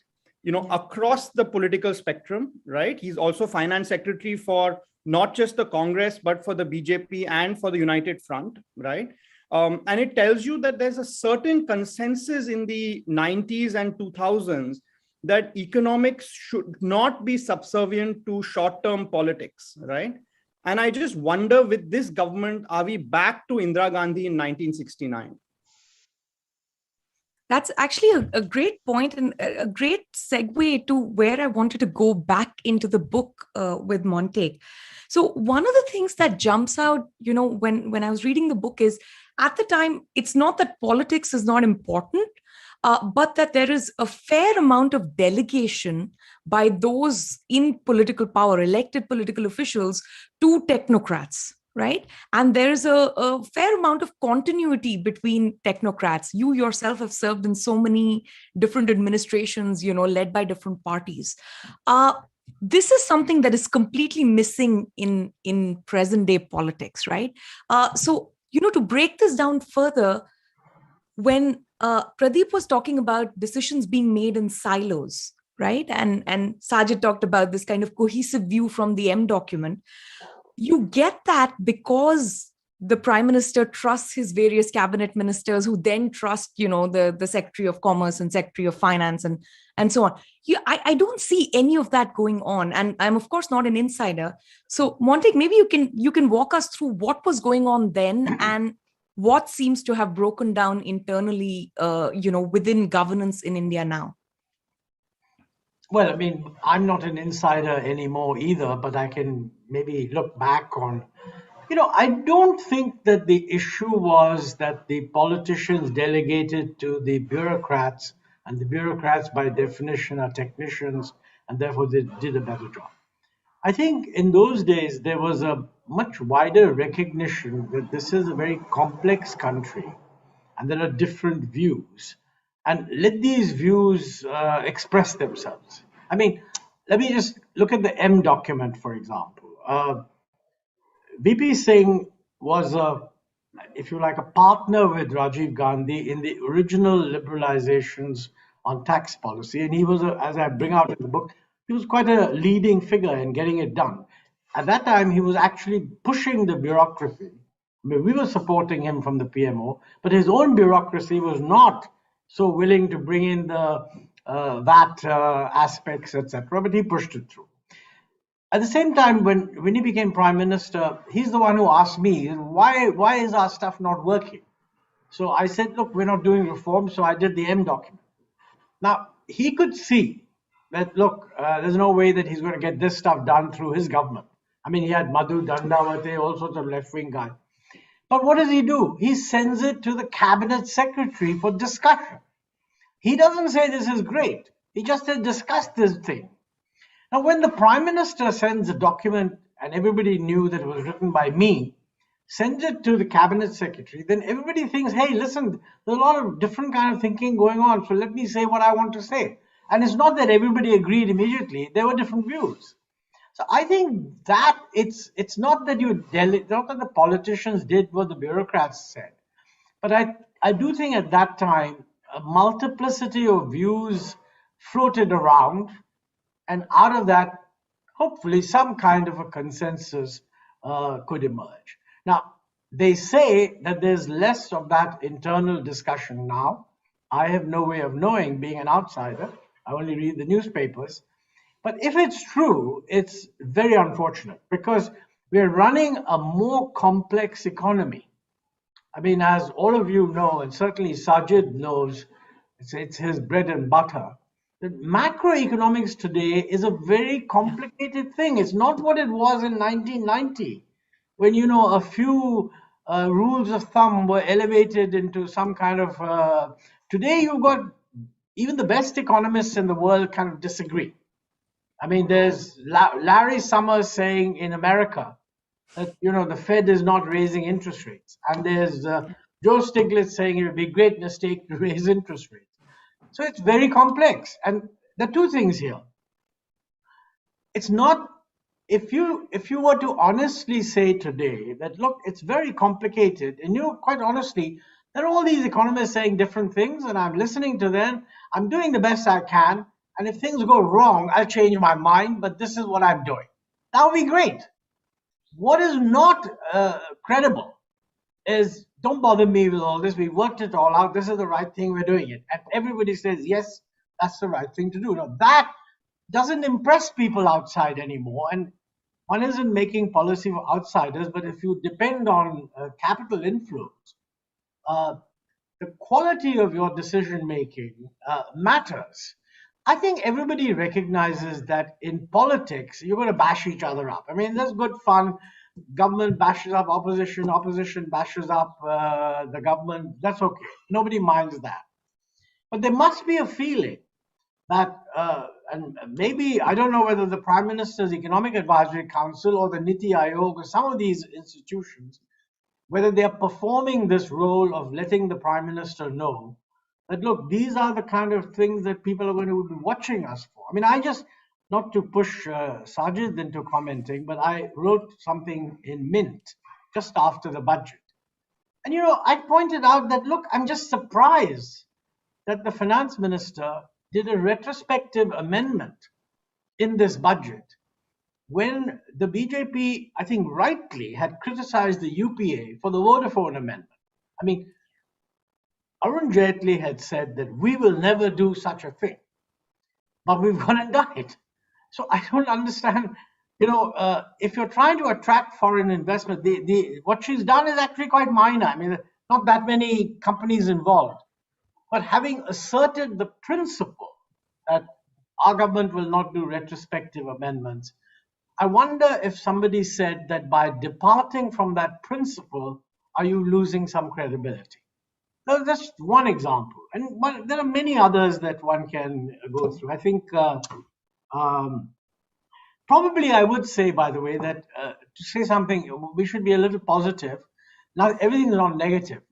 across the political spectrum, right? He's also finance secretary for not just the Congress, but for the BJP and for the United Front, right? And it tells you that there's a certain consensus in the 90s and 2000s that economics should not be subservient to short-term politics, right? And I just wonder, with this government, are we back to Indira Gandhi in 1969? That's actually a great point and a great segue to where I wanted to go back into the book with Montek. So one of the things that jumps out, when I was reading the book is, at the time, it's not that politics is not important, but that there is a fair amount of delegation by those in political power, elected political officials, to technocrats, right? And there's a fair amount of continuity between technocrats. You yourself have served in so many different administrations, led by different parties. This is something that is completely missing in present day politics, right? So, to break this down further, when Pradeep was talking about decisions being made in silos, right? And Sajid talked about this kind of cohesive view from the M document. You get that because the prime minister trusts his various cabinet ministers, who then trust, the secretary of commerce and secretary of finance and so on. I don't see any of that going on, and I'm of course not an insider. So Montek, maybe you can walk us through what was going on then and what seems to have broken down internally, within governance in India now. Well, I mean, I'm not an insider anymore either, but I can maybe look back on, I don't think that the issue was that the politicians delegated to the bureaucrats, and the bureaucrats by definition are technicians, and therefore they did a better job. I think in those days there was a much wider recognition that this is a very complex country and there are different views, and let these views express themselves. I mean, let me just look at the M document, for example. VP Singh was if you like, a partner with Rajiv Gandhi in the original liberalizations on tax policy. And he was, as I bring out in the book, he was quite a leading figure in getting it done. At that time, he was actually pushing the bureaucracy. I mean, we were supporting him from the PMO, but his own bureaucracy was not so willing to bring in the VAT aspects, etc. But he pushed it through. At the same time, when he became prime minister, he's the one who asked me, why is our stuff not working? So I said, look, we're not doing reform. So I did the M document. Now, he could see that, look, there's no way that he's going to get this stuff done through his government. I mean, he had Madhu Dandavate, all sorts of left-wing guys. But what does he do? He sends it to the cabinet secretary for discussion. He doesn't say this is great. He just said, discuss this thing. Now, when the prime minister sends a document, and everybody knew that it was written by me, sends it to the cabinet secretary, then everybody thinks, hey, listen, there's a lot of different kind of thinking going on, so let me say what I want to say. And it's not that everybody agreed immediately. There were different views. So I think that it's not that not that the politicians did what the bureaucrats said, but I do think at that time a multiplicity of views floated around, and out of that, hopefully some kind of a consensus could emerge. Now, they say that there's less of that internal discussion now. I have no way of knowing, being an outsider. I only read the newspapers. But if it's true, it's very unfortunate because we're running a more complex economy. I mean, as all of you know, and certainly Sajid knows, it's his bread and butter, that macroeconomics today is a very complicated thing. It's not what it was in 1990, when, a few rules of thumb were elevated into some kind of... today, you've got even the best economists in the world kind of disagree. I mean, there's Larry Summers saying in America that, the Fed is not raising interest rates. And there's Joe Stiglitz saying it would be a great mistake to raise interest rates. So it's very complex. And there are two things here. It's not, if you were to honestly say today that, look, it's very complicated, and quite honestly, there are all these economists saying different things, and I'm listening to them. I'm doing the best I can. And if things go wrong, I'll change my mind, but this is what I'm doing. That would be great. What is not credible is, don't bother me with all this. We worked it all out. This is the right thing. We're doing it. And everybody says, yes, that's the right thing to do. Now, that doesn't impress people outside anymore. And one isn't making policy for outsiders, but if you depend on capital influence, the quality of your decision making matters. I think everybody recognizes that in politics, you're going to bash each other up. I mean, that's good fun. Government bashes up opposition, opposition bashes up the government. That's okay. Nobody minds that. But there must be a feeling that, and maybe, I don't know whether the Prime Minister's Economic Advisory Council or the Niti Aayog or some of these institutions, whether they are performing this role of letting the Prime Minister know that, look, these are the kind of things that people are going to be watching us for. I mean, I just, not to push Sajid into commenting, but I wrote something in Mint just after the budget. And, I pointed out that, look, I'm just surprised that the finance minister did a retrospective amendment in this budget when the BJP, I think rightly, had criticized the UPA for the Vodafone amendment. I mean, Arun Jaitley had said that we will never do such a thing, but we've gone and done it. So I don't understand, if you're trying to attract foreign investment, what she's done is actually quite minor. I mean, not that many companies involved. But having asserted the principle that our government will not do retrospective amendments, I wonder if somebody said that by departing from that principle, are you losing some credibility? So that's one example. But there are many others that one can go through. I think probably I would say, by the way, that to say something, we should be a little positive. Now, everything is not negative.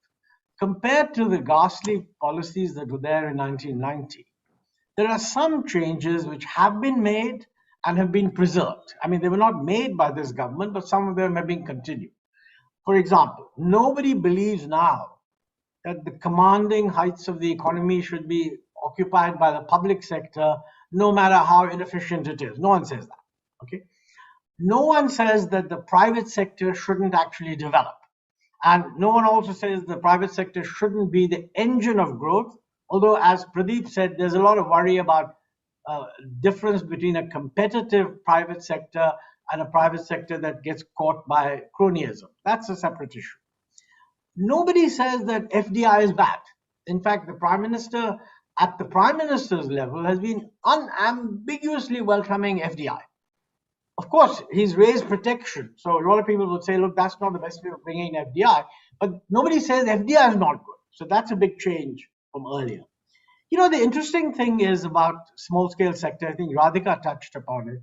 Compared to the ghastly policies that were there in 1990, there are some changes which have been made and have been preserved. I mean, they were not made by this government, but some of them have been continued. For example, nobody believes now that the commanding heights of the economy should be occupied by the public sector, no matter how inefficient it is. No one says that. Okay. No one says that the private sector shouldn't actually develop. And no one also says the private sector shouldn't be the engine of growth. Although, as Pradeep said, there's a lot of worry about difference between a competitive private sector and a private sector that gets caught by cronyism. That's a separate issue. Nobody says that FDI is bad. In fact, the Prime Minister, at the Prime Minister's level, has been unambiguously welcoming FDI. Of course, he's raised protection. So a lot of people would say, look, that's not the best way of bringing FDI. But nobody says FDI is not good. So that's a big change from earlier. The interesting thing is about small-scale sector, I think Radhika touched upon it.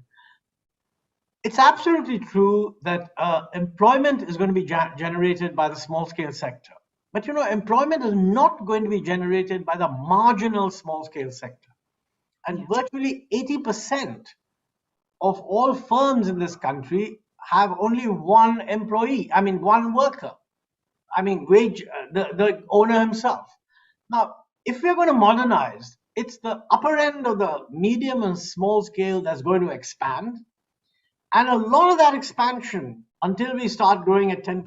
It's absolutely true that employment is going to be generated by the small-scale sector. But, employment is not going to be generated by the marginal small-scale sector. And virtually 80% of all firms in this country have only one employee, one worker, the owner himself. Now, if we're going to modernize, it's the upper end of the medium and small scale that's going to expand. And a lot of that expansion, until we start growing at 10%,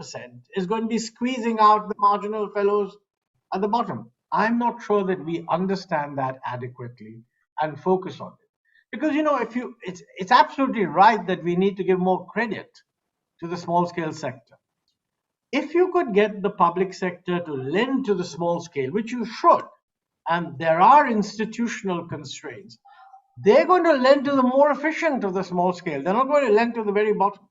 is going to be squeezing out the marginal fellows at the bottom. I'm not sure that we understand that adequately and focus on it. Because, it's absolutely right that we need to give more credit to the small scale sector. If you could get the public sector to lend to the small scale, which you should, and there are institutional constraints, they're going to lend to the more efficient of the small scale. They're not going to lend to the very bottom.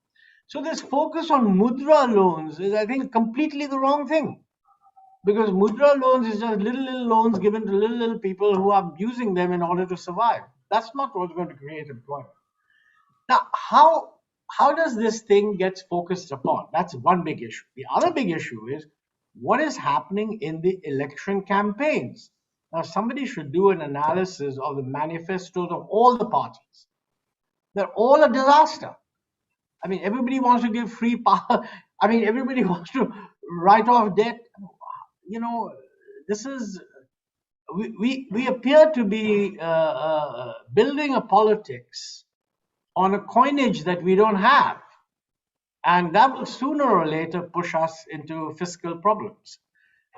So this focus on mudra loans is, I think, completely the wrong thing. Because mudra loans is just little loans given to little people who are using them in order to survive. That's not what's going to create employment. Now, how does this thing get focused upon? That's one big issue. The other big issue is what is happening in the election campaigns. Now, somebody should do an analysis of the manifestos of all the parties. They're all a disaster. Everybody wants to give free power. Everybody wants to write off debt. This is, we appear to be building a politics on a coinage that we don't have. And that will sooner or later push us into fiscal problems.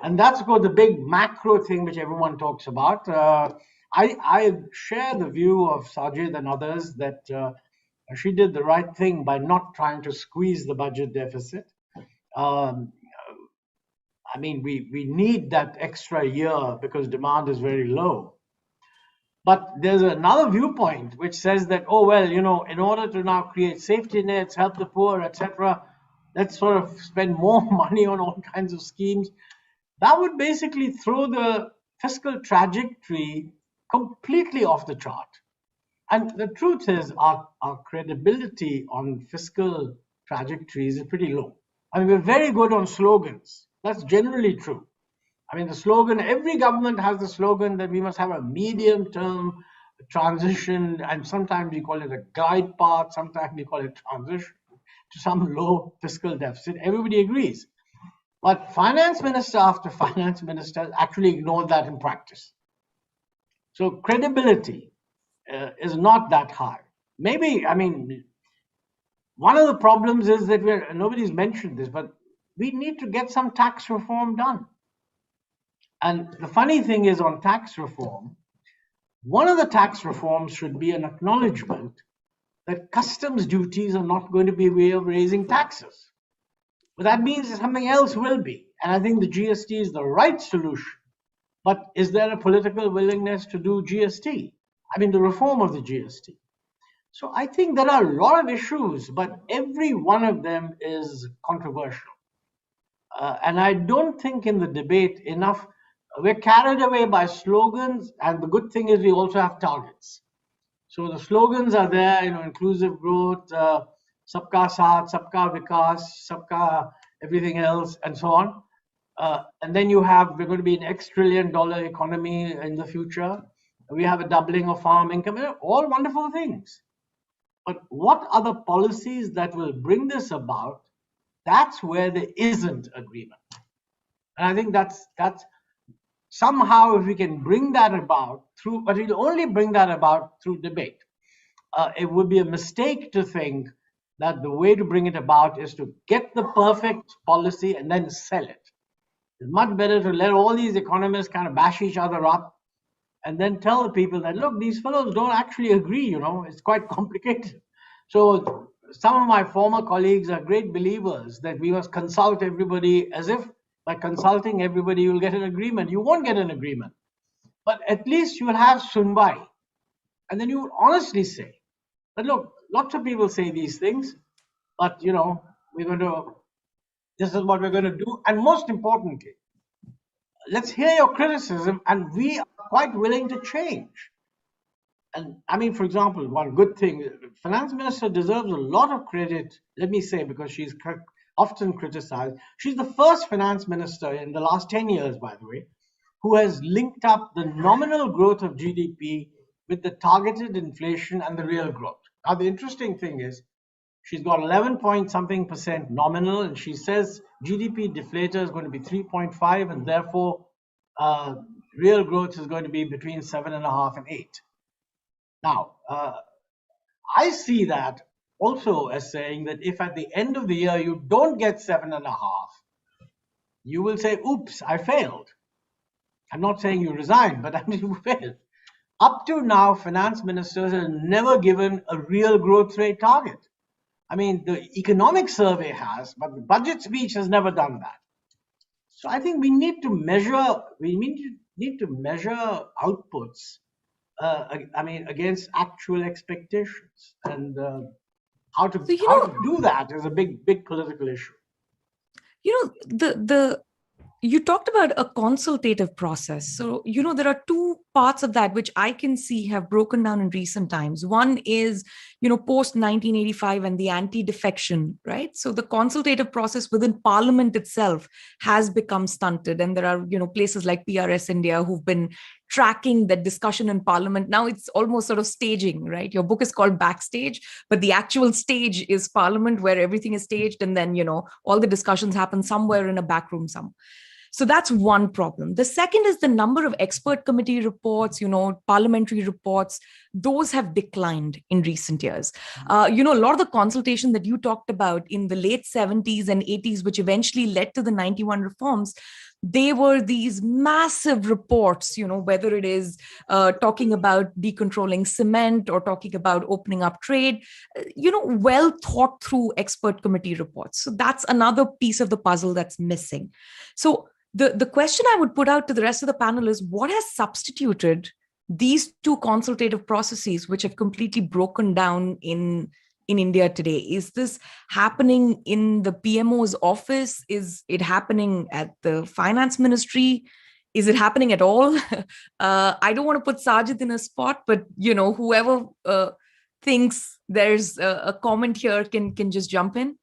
And that's the big macro thing which everyone talks about. I share the view of Sajid and others that she did the right thing by not trying to squeeze the budget deficit. We need that extra year because demand is very low. But there's another viewpoint which says that, in order to now create safety nets, help the poor, etc., let's sort of spend more money on all kinds of schemes. That would basically throw the fiscal trajectory completely off the chart. And the truth is, our credibility on fiscal trajectories is pretty low. I mean, we're very good on slogans. That's generally true. I mean, the slogan, every government has the slogan that we must have a medium-term transition, and sometimes we call it a glide path, sometimes we call it transition to some low fiscal deficit. Everybody agrees. But finance minister after finance minister actually ignored that in practice. So credibility is not that high. Maybe, I mean, one of the problems is that nobody's mentioned this, but we need to get some tax reform done. And the funny thing is, on tax reform, one of the tax reforms should be an acknowledgement that customs duties are not going to be a way of raising taxes. But that means that something else will be. And I think the GST is the right solution. But is there a political willingness to do GST? I mean, the reform of the GST. So I think there are a lot of issues, but every one of them is controversial. And I don't think in the debate enough, we're carried away by slogans. And the good thing is we also have targets. So the slogans are there, inclusive growth, sabka saath, sabka vikas, sabka everything else, and so on. And then we're going to be an $X trillion economy in the future. We have a doubling of farm income, all wonderful things. But what are the policies that will bring this about? That's where there isn't agreement. And I think that's somehow, if we can bring that about through, but we'll only bring that about through debate. It would be a mistake to think that the way to bring it about is to get the perfect policy and then sell it. It's much better to let all these economists kind of bash each other up and then tell the people that, look, these fellows don't actually agree, it's quite complicated. So some of my former colleagues are great believers that we must consult everybody, as if by consulting everybody you'll get an agreement. You won't get an agreement, but at least you will have sunbai. And then you will honestly say that, look, lots of people say these things, but this is what we're going to do. And most importantly, let's hear your criticism, and we are quite willing to change. And I mean, for example, one good thing, finance minister deserves a lot of credit, let me say, because she's often criticized. She's the first finance minister in the last 10 years, by the way, who has linked up the nominal growth of GDP with the targeted inflation and the real growth. Now, the interesting thing is, she's got 11-point-something% nominal, and she says GDP deflator is going to be 3.5, and therefore real growth is going to be between 7.5 and 8. Now, I see that also as saying that if at the end of the year you don't get 7.5, you will say, oops, I failed. I'm not saying you resign, but I mean, you failed. Up to now, finance ministers have never given a real growth rate target. I mean, the economic survey has, but the budget speech has never done that. So I think we need to measure outputs, against actual expectations. And how to do that is a big political issue. You talked about a consultative process. So, there are two parts of that which I can see have broken down in recent times. One is, post 1985 and the anti-defection, right? So the consultative process within Parliament itself has become stunted. And there are, places like PRS India who've been tracking the discussion in Parliament. Now it's almost sort of staging, right? Your book is called Backstage, but the actual stage is Parliament, where everything is staged. And then, all the discussions happen somewhere in a back room somewhere. So that's one problem. The second is the number of expert committee reports, parliamentary reports. Those have declined in recent years. A lot of the consultation that you talked about in the late 70s and 80s, which eventually led to the 91 reforms, they were these massive reports, whether it is talking about decontrolling cement or talking about opening up trade, well thought through expert committee reports. So that's another piece of the puzzle that's missing. So the question I would put out to the rest of the panel is, what has substituted these two consultative processes, which have completely broken down in India today? Is this happening in the PMO's office? Is it happening at the finance ministry? Is it happening at all? I don't want to put Sajid in a spot, but whoever thinks there's a comment here can just jump in.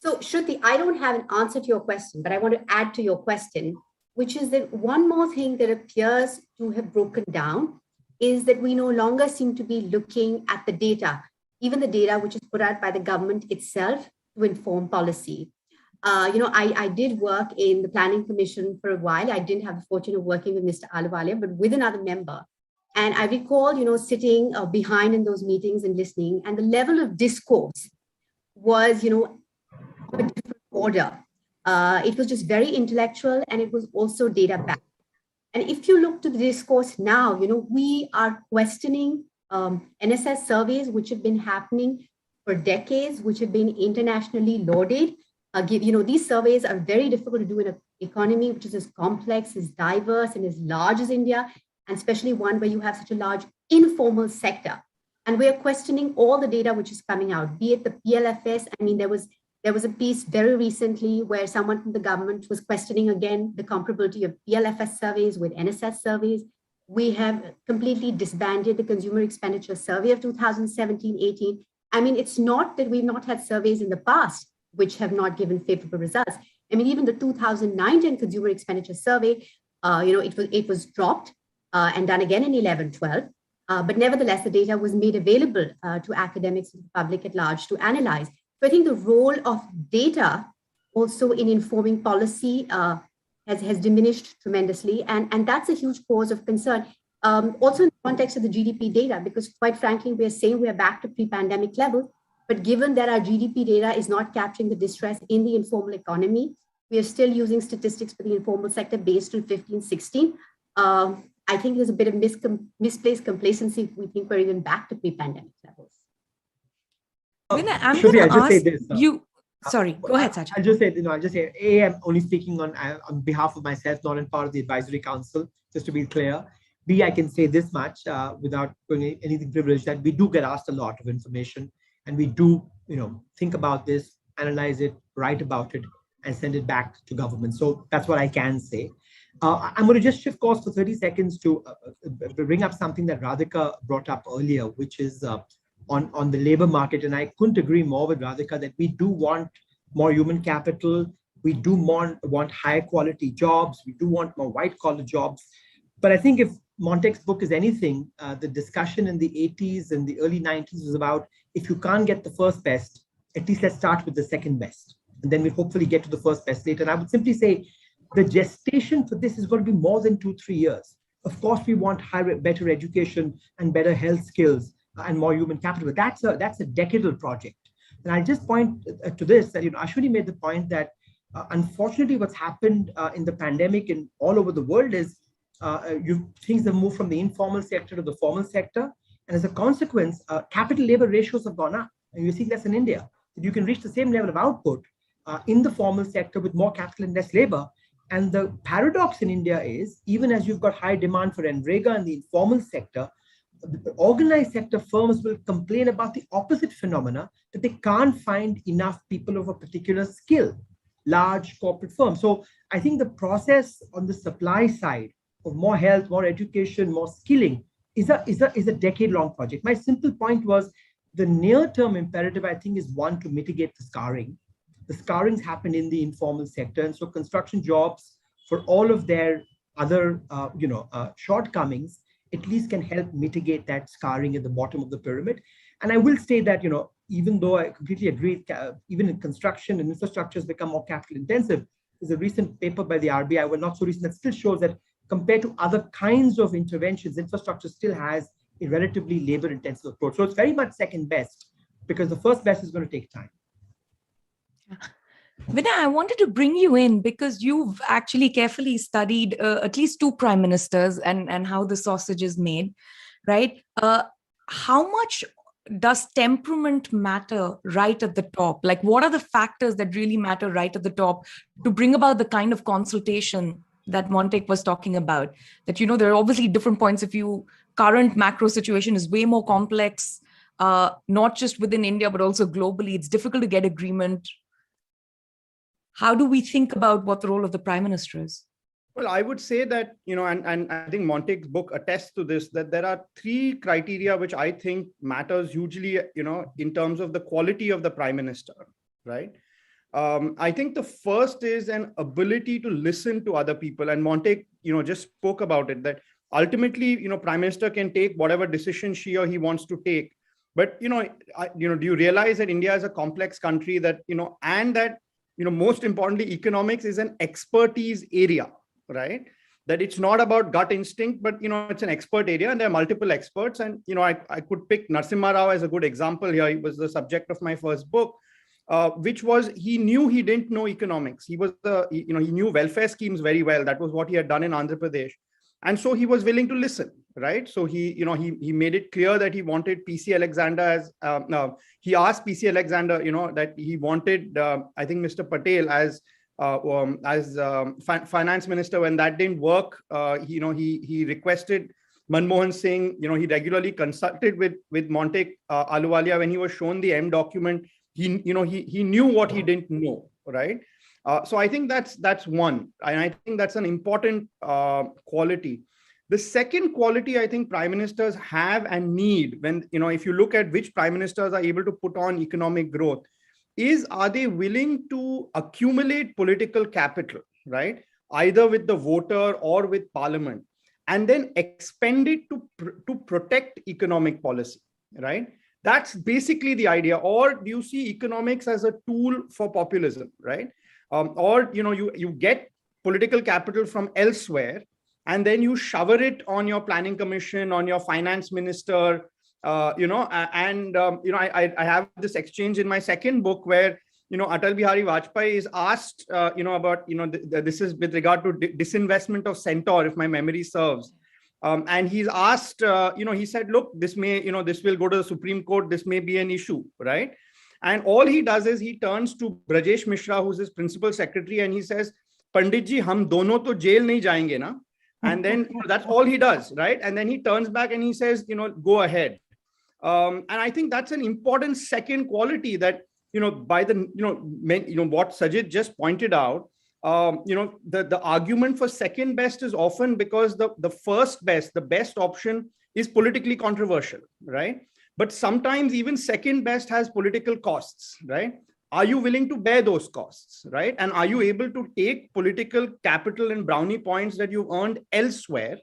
So, Shruti, I don't have an answer to your question, but I want to add to your question, which is that one more thing that appears to have broken down is that we no longer seem to be looking at the data, even the data which is put out by the government itself to inform policy. I did work in the Planning Commission for a while. I didn't have the fortune of working with Mr. Ahluwalia, but with another member. And I recall, sitting behind in those meetings and listening, and the level of discourse was, of a different order. It was just very intellectual, and it was also data backed. And if you look to the discourse now, we are questioning NSS surveys, which have been happening for decades, which have been internationally lauded. These surveys are very difficult to do in an economy which is as complex, as diverse, and as large as India, and especially one where you have such a large informal sector. And we are questioning all the data which is coming out, be it the PLFS. I mean, there was a piece very recently where someone from the government was questioning again the comparability of PLFS surveys with NSS surveys. We have completely disbanded the Consumer Expenditure Survey of 2017-18. I mean, it's not that we've not had surveys in the past which have not given favorable results. I mean, even the 2019 Consumer Expenditure Survey, it was dropped and done again in 11-12. But nevertheless, the data was made available to academics and the public at large to analyze. So I think the role of data also in informing policy has diminished tremendously. And that's a huge cause of concern. Also in the context of the GDP data, because quite frankly, we are saying we are back to pre-pandemic levels. But given that our GDP data is not capturing the distress in the informal economy, we are still using statistics for the informal sector based on 15-16. I think there's a bit of misplaced complacency if we think we're even back to pre-pandemic levels. I'm going to ask you. Sorry, go ahead, Sajid. I'll just say, I'm only speaking on behalf of myself, not in part of the advisory council, just to be clear. B, I can say this much without going anything privileged, that we do get asked a lot of information, and we do, think about this, analyze it, write about it, and send it back to government. So that's what I can say. I'm going to just shift course for 30 seconds to bring up something that Radhika brought up earlier, which is on the labor market. And I couldn't agree more with Radhika that we do want more human capital. We do want higher quality jobs. We do want more white collar jobs. But I think if Montek's book is anything, the discussion in the 80s and the early 90s was about, if you can't get the first best, at least let's start with the second best. And then we'll hopefully get to the first best later. And I would simply say the gestation for this is going to be more than 2-3 years. Of course, we want better education and better health skills and more human capital. But that's a decadal project. And I just point to this, that Ashwini made the point that unfortunately what's happened in the pandemic and all over the world is things have moved from the informal sector to the formal sector. And as a consequence, capital labor ratios have gone up. And you see that's in India. That you can reach the same level of output in the formal sector with more capital and less labor. And the paradox in India is, even as you've got high demand for NREGA in the informal sector, the organized sector firms will complain about the opposite phenomena, that they can't find enough people of a particular skill, large corporate firms. So I think the process on the supply side of more health, more education, more skilling is a decade-long project. My simple point was, the near-term imperative, I think, is one, to mitigate the scarring. The scarring's happened in the informal sector, and so construction jobs, for all of their other shortcomings, at least can help mitigate that scarring at the bottom of the pyramid. And I will say that, even though I completely agree, even in construction and infrastructure has become more capital intensive, there's a recent paper by the RBI, well, not so recent, that still shows that compared to other kinds of interventions, infrastructure still has a relatively labor intensive approach. So it's very much second best, because the first best is going to take time. Vinay, I wanted to bring you in because you've actually carefully studied at least 2 prime ministers and how the sausage is made, right? How much does temperament matter right at the top? Like, what are the factors that really matter right at the top to bring about the kind of consultation that Montek was talking about? That, there are obviously different points of view. Current macro situation is way more complex. not just within India, but also globally. It's difficult to get agreement. How do we think about what the role of the Prime Minister is? Well, I would say that, and I think Montague's book attests to this, that there are three criteria which I think matters hugely, in terms of the quality of the Prime Minister, right? I think the first is an ability to listen to other people. And Montague, just spoke about it, that ultimately, Prime Minister can take whatever decision she or he wants to take. But, do you realize that India is a complex country that, and that, most importantly, economics is an expertise area, right? That it's not about gut instinct, but, it's an expert area and there are multiple experts. And, I could pick Narasimha Rao as a good example here. He was the subject of my first book. Which was, he knew he didn't know economics. He was he knew welfare schemes very well. That was what he had done in Andhra Pradesh. And so he was willing to listen, right? So he made it clear that he wanted PC Alexander as, he asked PC Alexander, that he wanted, I think, Mr. Patel as finance minister. When that didn't work, he requested Manmohan Singh. He regularly consulted with Montague Ahluwalia. When he was shown the M document, he knew what he didn't know, right? So I think that's one, and I think that's an important quality. The second quality I think prime ministers have and need, when if you look at which prime ministers are able to put on economic growth, is, are they willing to accumulate political capital, right? Either with the voter or with parliament, and then expend it to protect economic policy, right? That's basically the idea. Or do you see economics as a tool for populism, right? Or you get political capital from elsewhere, and then you shower it on your planning commission, on your finance minister, I have this exchange in my second book where Atal Bihari Vajpayee is asked about this is with regard to disinvestment of Centaur, if my memory serves. And he's asked, he said, look, this may, this will go to the Supreme Court. This may be an issue, right? And all he does is he turns to Brajesh Mishra, who's his principal secretary, and he says, Pandit ji, hum dono to jail nahi jayenge na. And then that's all he does, right? And then he turns back and he says, go ahead. And I think that's an important second quality that, by the, what Sajid just pointed out, the argument for second best is often because the first best, the best option is politically controversial, right? But sometimes even second best has political costs, right? Are you willing to bear those costs, right? And are you able to take political capital and brownie points that you've earned elsewhere,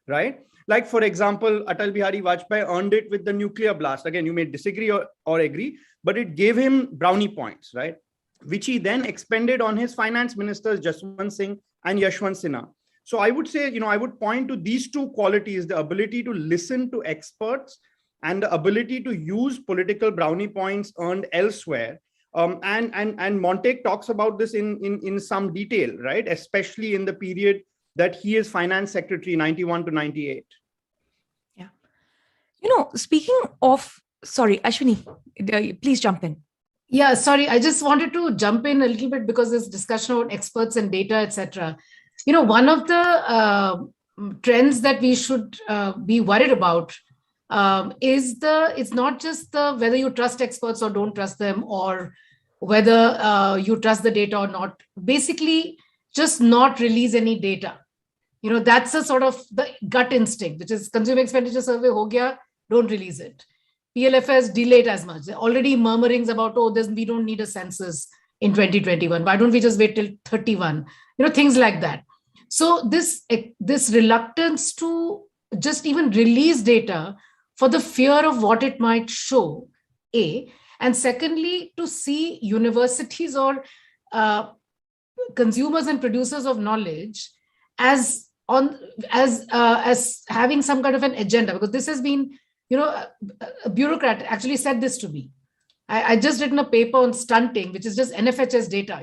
right? Like, for example, Atal Bihari Vajpayee earned it with the nuclear blast. Again, you may disagree or agree, but it gave him brownie points, right? Which he then expended on his finance ministers, Jaswant Singh and Yashwant Sinha. So I would say, I would point to these two qualities, the ability to listen to experts and the ability to use political brownie points earned elsewhere. And Montague talks about this in some detail, right? Especially in the period that he is finance secretary, 91 to 98. Yeah. Speaking of, sorry, Ashwini, please jump in. Yeah, sorry, I just wanted to jump in a little bit because this discussion about experts and data, etc. One of the trends that we should be worried about is it's not just whether you trust experts or don't trust them, or whether you trust the data or not. Basically, just not release any data. That's a sort of the gut instinct, which is consumer expenditure survey, ho gaya, don't release it. PLFS, delay it as much. There are already murmurings about, we don't need a census in 2021. Why don't we just wait till 31? Things like that. So this reluctance to just even release data for the fear of what it might show, A. And secondly, to see universities or consumers and producers of knowledge as having some kind of an agenda, because this has been, a bureaucrat actually said this to me. I just written a paper on stunting, which is just NFHS data,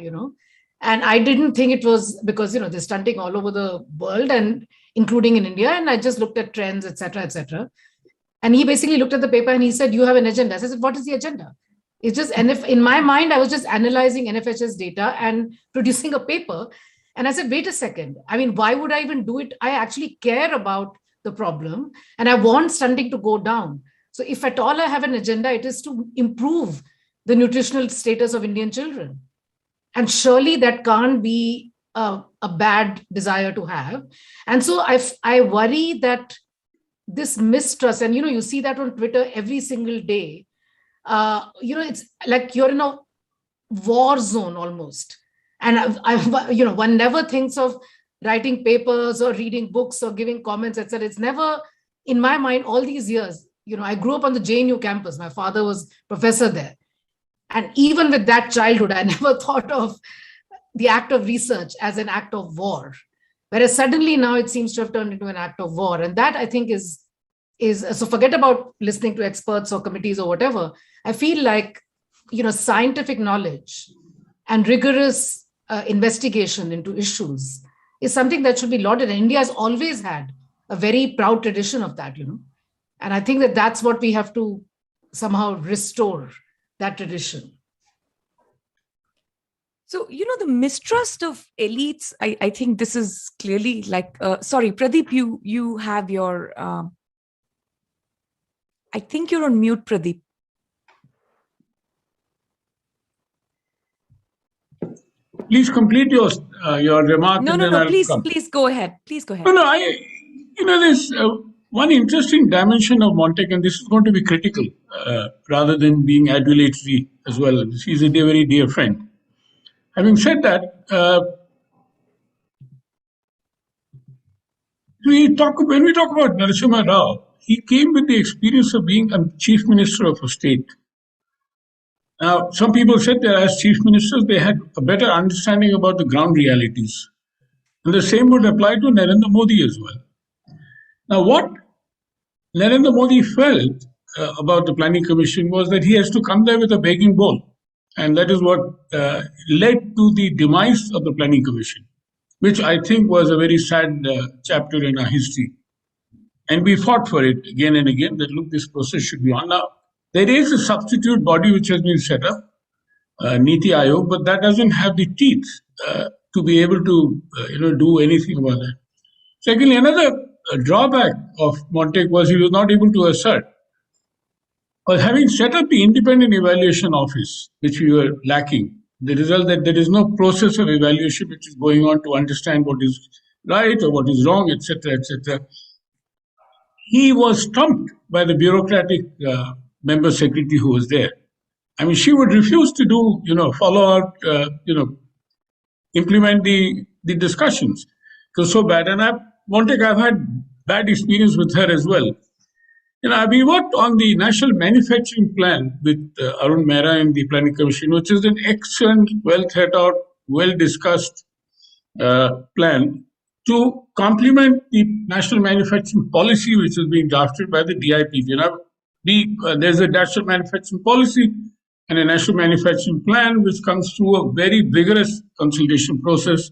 and I didn't think it was because, there's stunting all over the world and including in India. And I just looked at trends, etc., etc. And he basically looked at the paper and he said, you have an agenda. I said, what is the agenda? It's just, in my mind, I was just analyzing NFHS data and producing a paper. And I said, wait a second. I mean, why would I even do it? I actually care about the problem and I want stunting to go down. So if at all I have an agenda, it is to improve the nutritional status of Indian children. And surely that can't be a bad desire to have. And so I worry that this mistrust, and you see that on Twitter every single day, it's like you're in a war zone almost. And one never thinks of writing papers or reading books or giving comments, etc. It's never in my mind all these years. I grew up on the JNU campus. My father was professor there. And even with that childhood, I never thought of the act of research as an act of war. Whereas suddenly now it seems to have turned into an act of war. And that I think is so forget about listening to experts or committees or whatever. I feel like, scientific knowledge and rigorous investigation into issues is something that should be lauded. And India has always had a very proud tradition of that, And I think that that's what we have to somehow restore, that tradition. So, the mistrust of elites, I think this is clearly like, sorry, Pradeep, you have your, I think you're on mute, Pradeep. Please complete your remark. No, please go ahead. Please go ahead. No, there's one interesting dimension of Montec, and this is going to be critical rather than being adulatory as well. He's a very dear friend. Having said that, when we talk about Narasimha Rao, he came with the experience of being a chief minister of a state. Now, some people said that as chief ministers, they had a better understanding about the ground realities. And the same would apply to Narendra Modi as well. Now, what Narendra Modi felt about the Planning Commission was that he has to come there with a begging bowl. And that is what led to the demise of the Planning Commission, which I think was a very sad chapter in our history. And we fought for it again and again that, look, this process should be on. Now, there is a substitute body which has been set up, Niti Aayog, but that doesn't have the teeth to be able to do anything about that. Secondly, another drawback of Montec was he was not able to assert. But having set up the independent evaluation office, which we were lacking, the result that there is no process of evaluation which is going on to understand what is right or what is wrong, etc., etc. He was stumped by the bureaucratic member secretary who was there. I mean, she would refuse to do, follow out, implement the discussions. It was so bad. And I've had bad experience with her as well. We worked on the National Manufacturing Plan with Arun Mehra and the Planning Commission, which is an excellent, well thought out, well discussed plan to complement the National Manufacturing Policy, which is being drafted by the DIP. There's a National Manufacturing Policy and a National Manufacturing Plan, which comes through a very vigorous consultation process.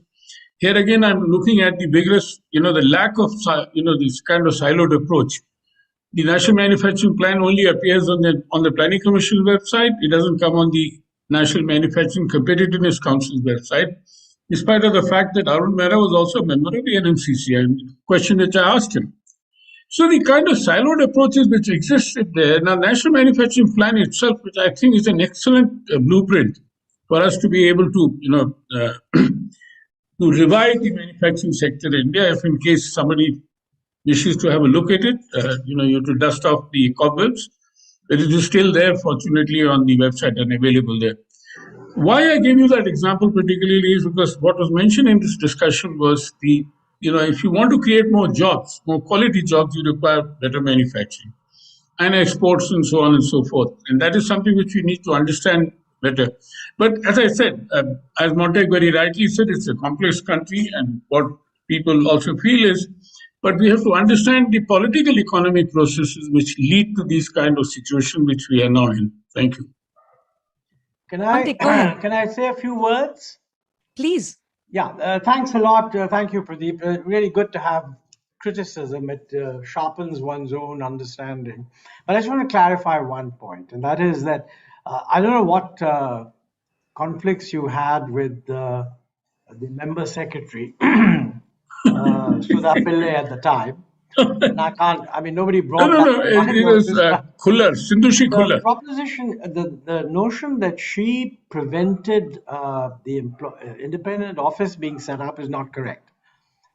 Here again, I'm looking at the vigorous, the lack of, this kind of siloed approach. The National Manufacturing Plan only appears on the Planning Commission website. It doesn't come on the National Manufacturing Competitiveness Council's website, despite of the fact that Arun Mehra was also a member of the NMCC, and question which I asked him. So the kind of siloed approaches which existed there, now National Manufacturing Plan itself, which I think is an excellent blueprint for us to be able to, to revive the manufacturing sector in India, if in case somebody wishes to have a look at it, you have to dust off the cobwebs. But it is still there, fortunately, on the website and available there. Why I gave you that example particularly is because what was mentioned in this discussion was if you want to create more jobs, more quality jobs, you require better manufacturing and exports and so on and so forth. And that is something which we need to understand better. But as I said, as Montec very rightly said, it's a complex country, and what people also feel is, but we have to understand the political economic processes which lead to these kind of situations which we are now in. Thank you. Can I say a few words? Please. Yeah, thanks a lot. Thank you, Pradeep. Really good to have criticism. It sharpens one's own understanding. But I just want to clarify one point, and that is that I don't know what conflicts you had with the member secretary, Sudha Pillai at the time. And I can't, I mean, nobody No, brought no, that no. to my It is notice, but Khullar, Sindhushi the Khullar. proposition, the notion that she prevented the independent office being set up is not correct.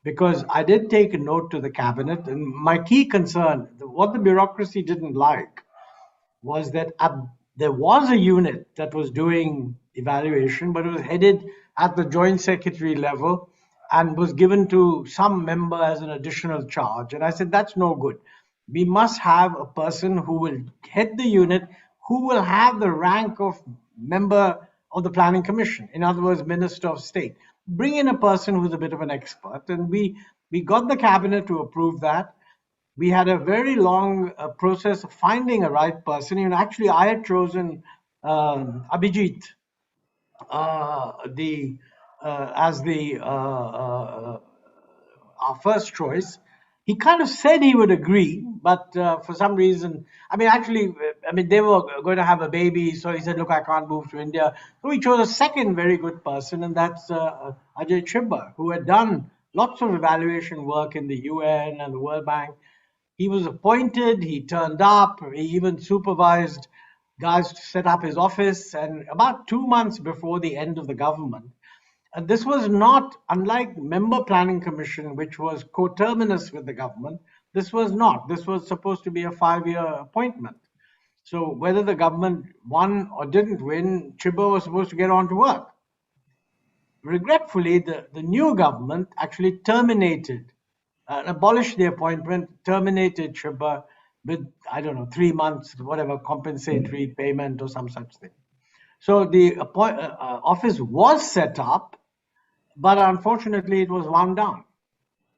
Because I did take a note to the cabinet, and my key concern, what the bureaucracy didn't like, was that there was a unit that was doing evaluation, but it was headed at the joint secretary level and was given to some member as an additional charge. And I said, that's no good. We must have a person who will head the unit, who will have the rank of member of the planning commission, in other words, minister of state. Bring in a person who's a bit of an expert. And we got the cabinet to approve that. We had a very long process of finding a right person. And actually, I had chosen Abhijit the as the our first choice. He kind of said he would agree, but for some reason, I mean, actually, I mean, they were going to have a baby, so he said, "Look, I can't move to India." So we chose a second very good person, and that's Ajay Chibbar, who had done lots of evaluation work in the UN and the World Bank. He was appointed, he turned up, he even supervised guys to set up his office. And about 2 months before the end of the government, and this was not unlike member planning commission, which was coterminous with the government. This was not. This was supposed to be a 5-year appointment. So whether the government won or didn't win, Chibber was supposed to get on to work. Regretfully, the new government actually terminated, abolished the appointment, terminated Chibber with, I don't know, 3 months, whatever, compensatory payment or some such thing. So the office was set up, but unfortunately it was wound down.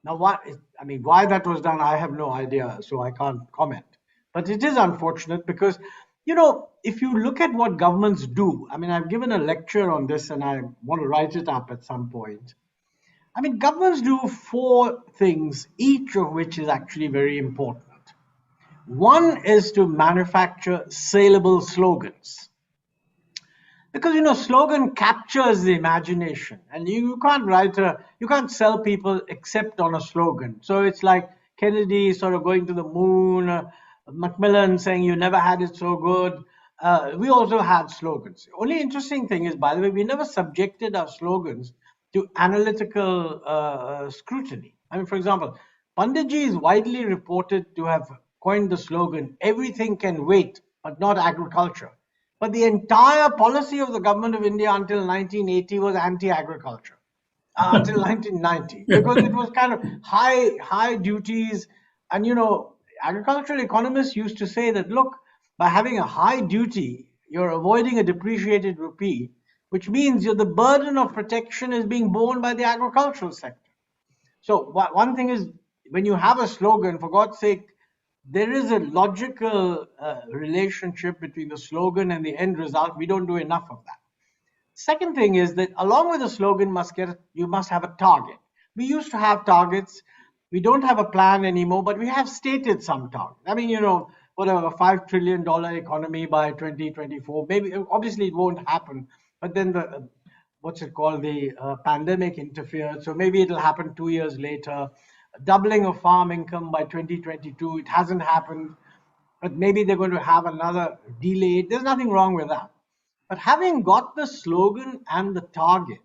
Now, why that was done, I have no idea, so I can't comment. But it is unfortunate because, if you look at what governments do, I mean, I've given a lecture on this and I want to write it up at some point. I mean, governments do 4 things, each of which is actually very important. One is to manufacture saleable slogans. Because slogan captures the imagination, and you can't sell people except on a slogan. So it's like Kennedy sort of going to the moon, Macmillan saying you never had it so good. We also had slogans. Only interesting thing is, by the way, we never subjected our slogans to analytical scrutiny. I mean, for example, Panditji is widely reported to have coined the slogan, "Everything can wait, but not agriculture." But the entire policy of the government of India until 1980 was anti-agriculture, until 1990, because it was kind of high duties. And agricultural economists used to say that, look, by having a high duty, you're avoiding a depreciated rupee, which means the burden of protection is being borne by the agricultural sector. So one thing is, when you have a slogan, for God's sake, there is a logical relationship between the slogan and the end result. We don't do enough of that. Second thing is that along with the slogan, you must have a target. We used to have targets. We don't have a plan anymore, but we have stated some target. I mean, whatever, $5 trillion economy by 2024. Maybe, obviously, it won't happen. But then the pandemic interfered. So maybe it'll happen 2 years later. Doubling of farm income by 2022. It hasn't happened, but maybe they're going to have another delay. There's nothing wrong with that. But having got the slogan and the target,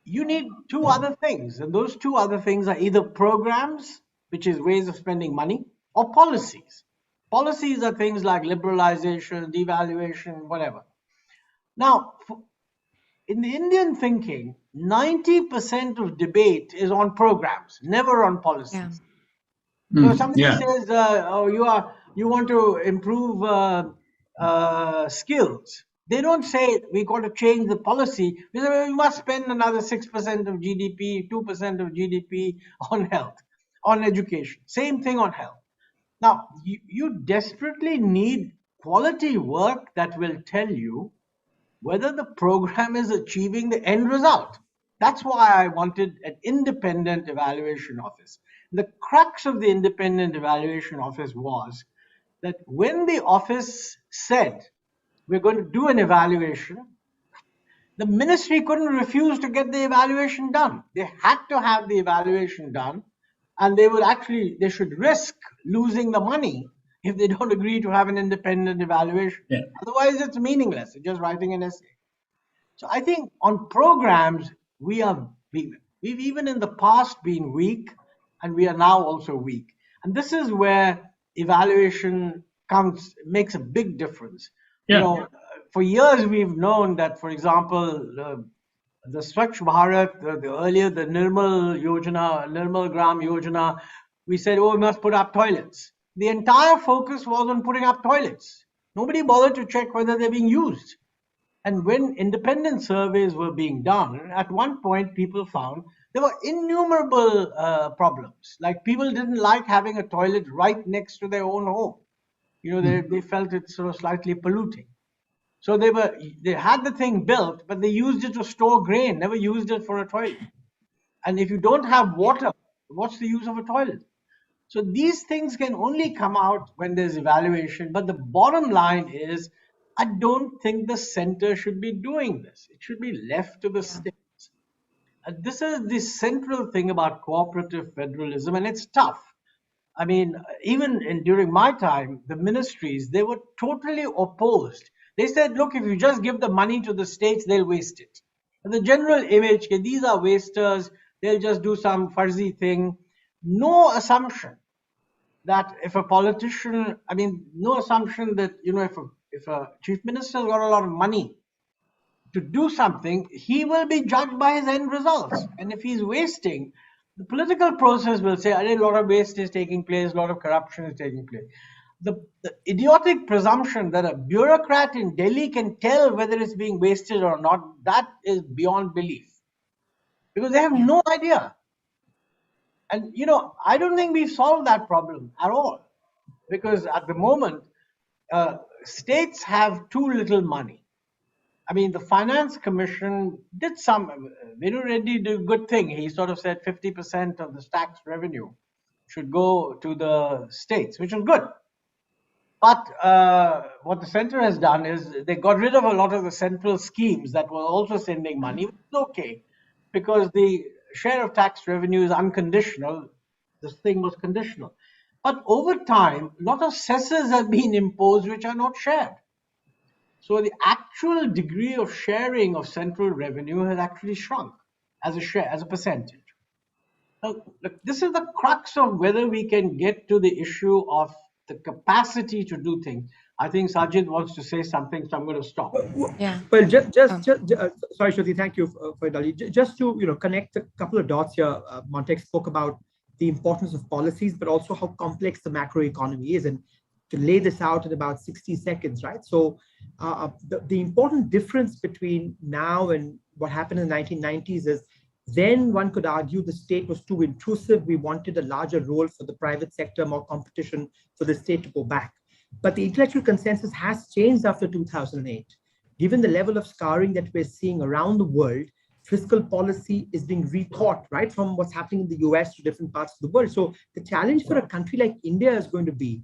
you need 2 other things. And those 2 other things are either programs, which is ways of spending money, or policies. Policies are things like liberalization, devaluation, whatever. Now, in the Indian thinking, 90% of debate is on programs, never on policies. So somebody says, "Oh, you want to improve skills." They don't say we got to change the policy. We say we must spend another 6% of GDP, 2% of GDP on health, on education. Same thing on health. Now, you desperately need quality work that will tell you whether the program is achieving the end result. That's why I wanted an independent evaluation office. The crux of the independent evaluation office was that when the office said, we're going to do an evaluation, the ministry couldn't refuse to get the evaluation done. They had to have the evaluation done And they should risk losing the money if they don't agree to have an independent evaluation. Yeah. Otherwise, it's meaningless. It's just writing an essay. So I think on programs, we've even in the past been weak, and we are now also weak. And this is where evaluation makes a big difference. Yeah. You know, for years we've known that, for example, the Swachh Bharat, the Nirmal Gram Yojana, we said, oh, we must put up toilets. The entire focus was on putting up toilets. Nobody bothered to check whether they're being used. And when independent surveys were being done, at one point people found there were innumerable problems. Like people didn't like having a toilet right next to their own home. You know, they felt it sort of slightly polluting. So they had the thing built, but they used it to store grain, never used it for a toilet. And if you don't have water, what's the use of a toilet? So these things can only come out when there's evaluation. But the bottom line is, I don't think the center should be doing this. It should be left to the states. And this is the central thing about cooperative federalism, and it's tough. I mean, even during my time, the ministries, they were totally opposed. They said, look, if you just give the money to the states, they'll waste it. And the general image, these are wasters, they'll just do some fuzzy thing. No assumption that if a politician, no assumption that, if a chief minister's got a lot of money to do something, he will be judged by his end results. And if he's wasting, the political process will say, a lot of waste is taking place, a lot of corruption is taking place. The idiotic presumption that a bureaucrat in Delhi can tell whether it's being wasted or not, that is beyond belief. Because they have no idea. And, I don't think we've solved that problem at all. Because at the moment, states have too little money. I mean, the Finance Commission did Venu Reddy did a good thing. He sort of said 50% of the tax revenue should go to the states, which is good. But what the center has done is they got rid of a lot of the central schemes that were also sending money, which is okay, because the share of tax revenue is unconditional. This thing was conditional. But over time, a lot of cesses have been imposed which are not shared. So the actual degree of sharing of central revenue has actually shrunk as a percentage. Now, look, this is the crux of whether we can get to the issue of the capacity to do things. I think Sajid wants to say something, so I'm going to stop. Yeah. Well, sorry, Shruti, thank you for it. Just to connect a couple of dots here. Montek spoke about the importance of policies, but also how complex the macroeconomy is, and to lay this out in about 60 seconds, right? So the important difference between now and what happened in the 1990s is then one could argue the state was too intrusive. We wanted a larger role for the private sector, more competition for the state to go back. But the intellectual consensus has changed after 2008. Given the level of scarring that we're seeing around the world, fiscal policy is being rethought, right? From what's happening in the US to different parts of the world. So the challenge for a country like India is going to be,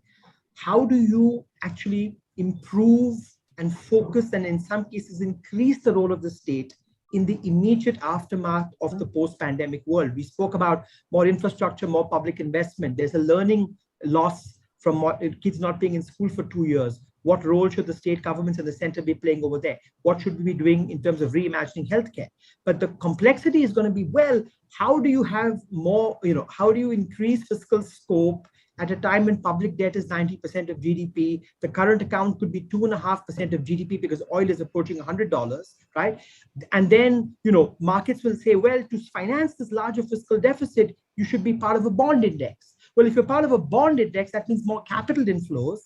how do you actually improve and focus and in some cases increase the role of the state in the immediate aftermath of the post-pandemic world? We spoke about more infrastructure, more public investment. There's a learning loss from kids not being in school for 2 years. What role should the state governments and the center be playing over there? What should we be doing in terms of reimagining healthcare? But the complexity is going to be, well, how do you have more, how do you increase fiscal scope at a time when public debt is 90% of GDP? The current account could be 2.5% of GDP because oil is approaching $100, right? And then, markets will say, well, to finance this larger fiscal deficit, you should be part of a bond index. Well, if you're part of a bond index, that means more capital inflows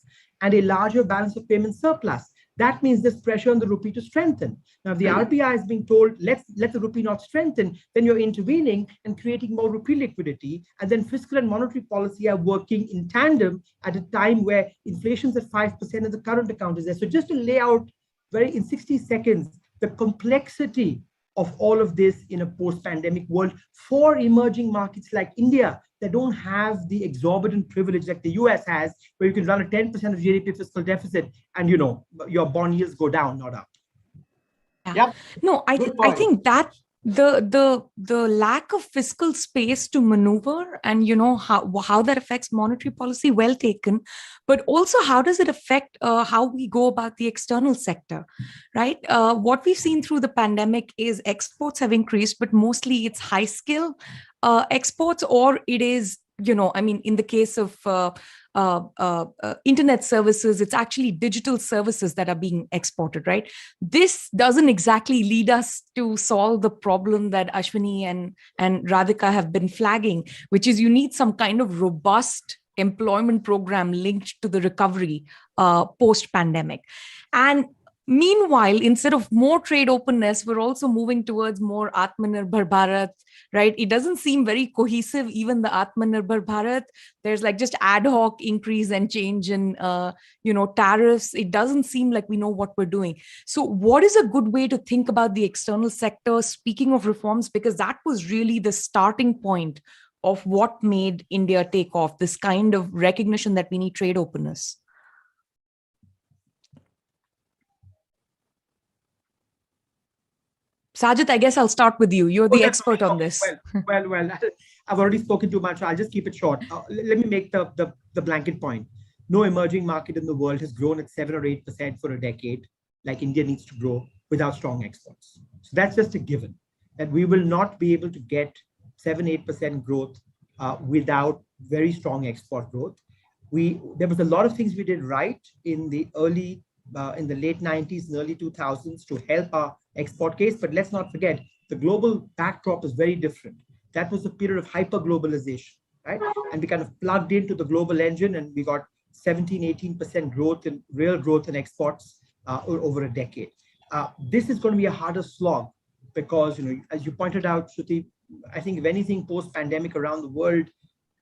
and a larger balance of payment surplus. That means there's pressure on the rupee to strengthen. Now, if the RBI is being told, let the rupee not strengthen, then you're intervening and creating more rupee liquidity. And then fiscal and monetary policy are working in tandem at a time where inflation's at 5% and the current account is there. So just to lay out in 60 seconds, the complexity of all of this in a post-pandemic world for emerging markets like India that don't have the exorbitant privilege like the US has, where you can run a 10% of GDP fiscal deficit and, your bond yields go down, not up. Yeah. No, I think that the lack of fiscal space to maneuver, and how that affects monetary policy, well taken, but also how does it affect how we go about the external sector, right? What we've seen through the pandemic is exports have increased, but mostly it's high skill exports, or it is, in the case of internet services, it's actually digital services that are being exported, right? This doesn't exactly lead us to solve the problem that Ashwini and Radhika have been flagging, which is you need some kind of robust employment program linked to the recovery post-pandemic. And meanwhile, instead of more trade openness, we're also moving towards more Atmanirbhar Bharat, right? It doesn't seem very cohesive, even the Atmanirbhar Bharat. There's like just ad hoc increase and change in, tariffs. It doesn't seem like we know what we're doing. So what is a good way to think about the external sector, speaking of reforms, because that was really the starting point of what made India take off, this kind of recognition that we need trade openness? Sajid, I guess I'll start with you. You're the expert on this. Well, I've already spoken too much. So I'll just keep it short. Let me make the blanket point. No emerging market in the world has grown at 7 or 8% for a decade, like India needs to grow without strong exports. So that's just a given, that we will not be able to get 7-8% growth without very strong export growth. There was a lot of things we did right in the late 90s and early 2000s to help our export case, but let's not forget the global backdrop is very different. That was a period of hyper-globalization, right? And we kind of plugged into the global engine and we got 17-18% growth in real growth in exports over a decade. This is going to be a harder slog because, as you pointed out, Shruti, I think if anything post-pandemic around the world,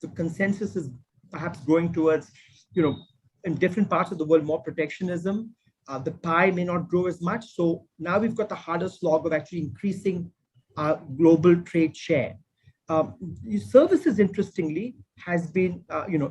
the consensus is perhaps going towards, in different parts of the world, more protectionism. The pie may not grow as much. So now we've got the harder slog of actually increasing our global trade share. Services, interestingly, has been,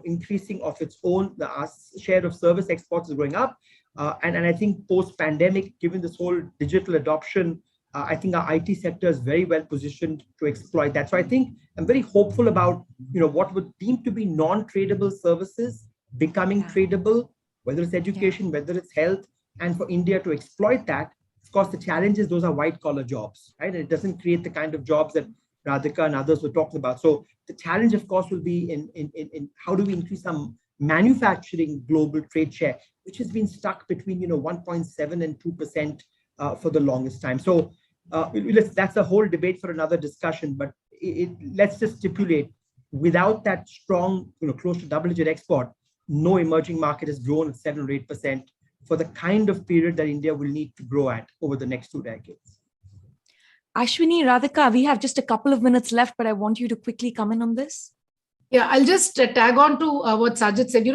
increasing of its own. The share of service exports is going up. And I think post-pandemic, given this whole digital adoption, I think our IT sector is very well positioned to exploit that. So I think I'm very hopeful about, what would deem to be non-tradable services becoming tradable, whether it's education, whether it's health, and for India to exploit that. Of course, the challenge is those are white collar jobs, right? And it doesn't create the kind of jobs that Radhika and others were talking about. So the challenge, of course, will be in how do we increase some manufacturing global trade share, which has been stuck between 1.7 and 2% for the longest time. So that's a whole debate for another discussion. But let's just stipulate, without that strong, close to double-digit export, no emerging market has grown at 7 or 8% for the kind of period that India will need to grow at over the next 2 decades. Ashwini, Radhika, we have just a couple of minutes left, but I want you to quickly come in on this. Yeah, I'll just tag on to what Sajid said.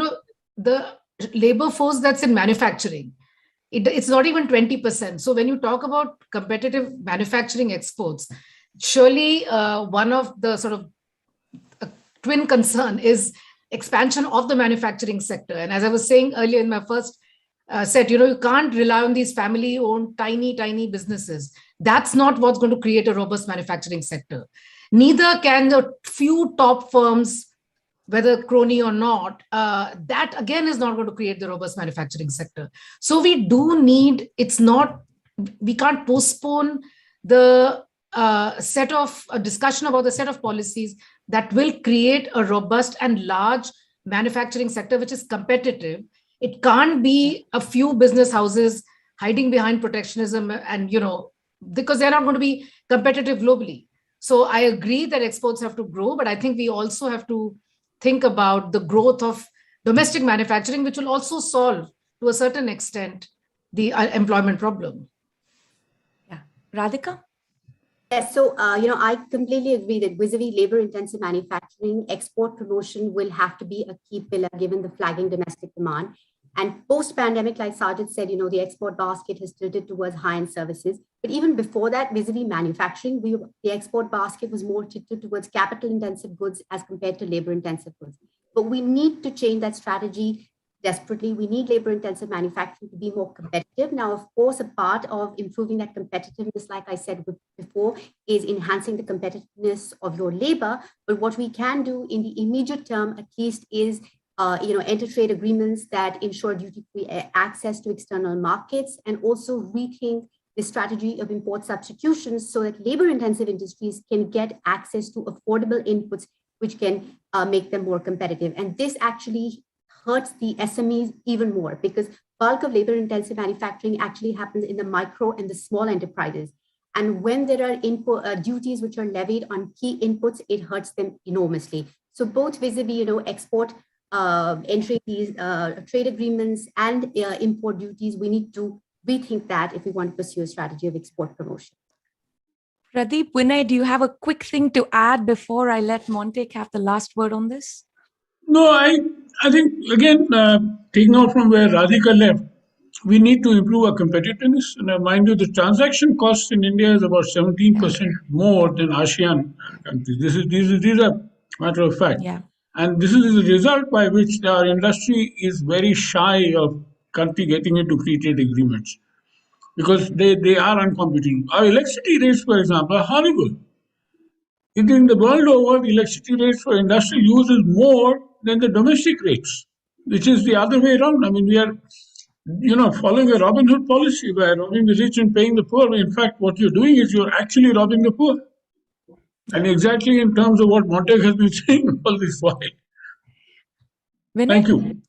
The labor force that's in manufacturing, it's not even 20%. So when you talk about competitive manufacturing exports, surely one of the sort of twin concern is expansion of the manufacturing sector. And as I was saying earlier in my first set, you can't rely on these family-owned tiny businesses. That's not what's going to create a robust manufacturing sector. Neither can the few top firms, whether crony or not, that again is not going to create the robust manufacturing sector. So we do need, we can't postpone the discussion about the set of policies that will create a robust and large manufacturing sector, which is competitive. It can't be a few business houses hiding behind protectionism and, because they're not going to be competitive globally. So I agree that exports have to grow, but I think we also have to think about the growth of domestic manufacturing, which will also solve, to a certain extent, the employment problem. Yeah. Radhika? Yes, so, I completely agree that vis-a-vis labor-intensive manufacturing, export promotion will have to be a key pillar given the flagging domestic demand. And post-pandemic, like Sajid said, the export basket has tilted towards high-end services. But even before that, vis-a-vis manufacturing, the export basket was more tilted towards capital-intensive goods as compared to labor-intensive goods. But we need to change that strategy desperately. We need labor-intensive manufacturing to be more competitive. Now, of course, a part of improving that competitiveness, like I said before, is enhancing the competitiveness of your labor. But what we can do in the immediate term, at least, is enter trade agreements that ensure duty-free access to external markets, and also rethink the strategy of import substitutions so that labor-intensive industries can get access to affordable inputs, which can make them more competitive. And this actually hurts the SMEs even more, because bulk of labor-intensive manufacturing actually happens in the micro and the small enterprises. And when there are input duties which are levied on key inputs, it hurts them enormously. So both vis-a-vis, export entering these trade agreements and import duties, we need to rethink that if we want to pursue a strategy of export promotion. Pradeep, Vinay, do you have a quick thing to add before I let Montek have the last word on this? No, I think, again, taking off from where Radhika left, we need to improve our competitiveness. And I mind you, the transaction cost in India is about 17% more than ASEAN countries. These are matter of fact. Yeah. And this is the result by which our industry is very shy of country getting into free trade agreements, because they are uncompetitive. Our electricity rates, for example, are horrible. In the world over, the electricity rates for industrial use is more than the domestic rates, which is the other way around. I mean, we are, following a Robin Hood policy by robbing the rich and paying the poor. In fact, what you're doing is you're actually robbing the poor. And exactly in terms of what Montek has been saying all this while. Vinay? Thank you.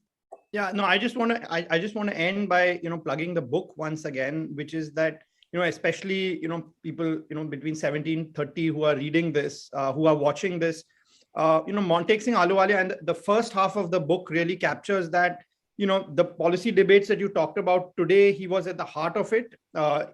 Yeah, no, I just want to end by plugging the book once again, which is that especially people between 17 30 who are reading this, who are watching this, Montek Singh Ahluwalia, and the first half of the book really captures that. The policy debates that you talked about today, he was at the heart of it.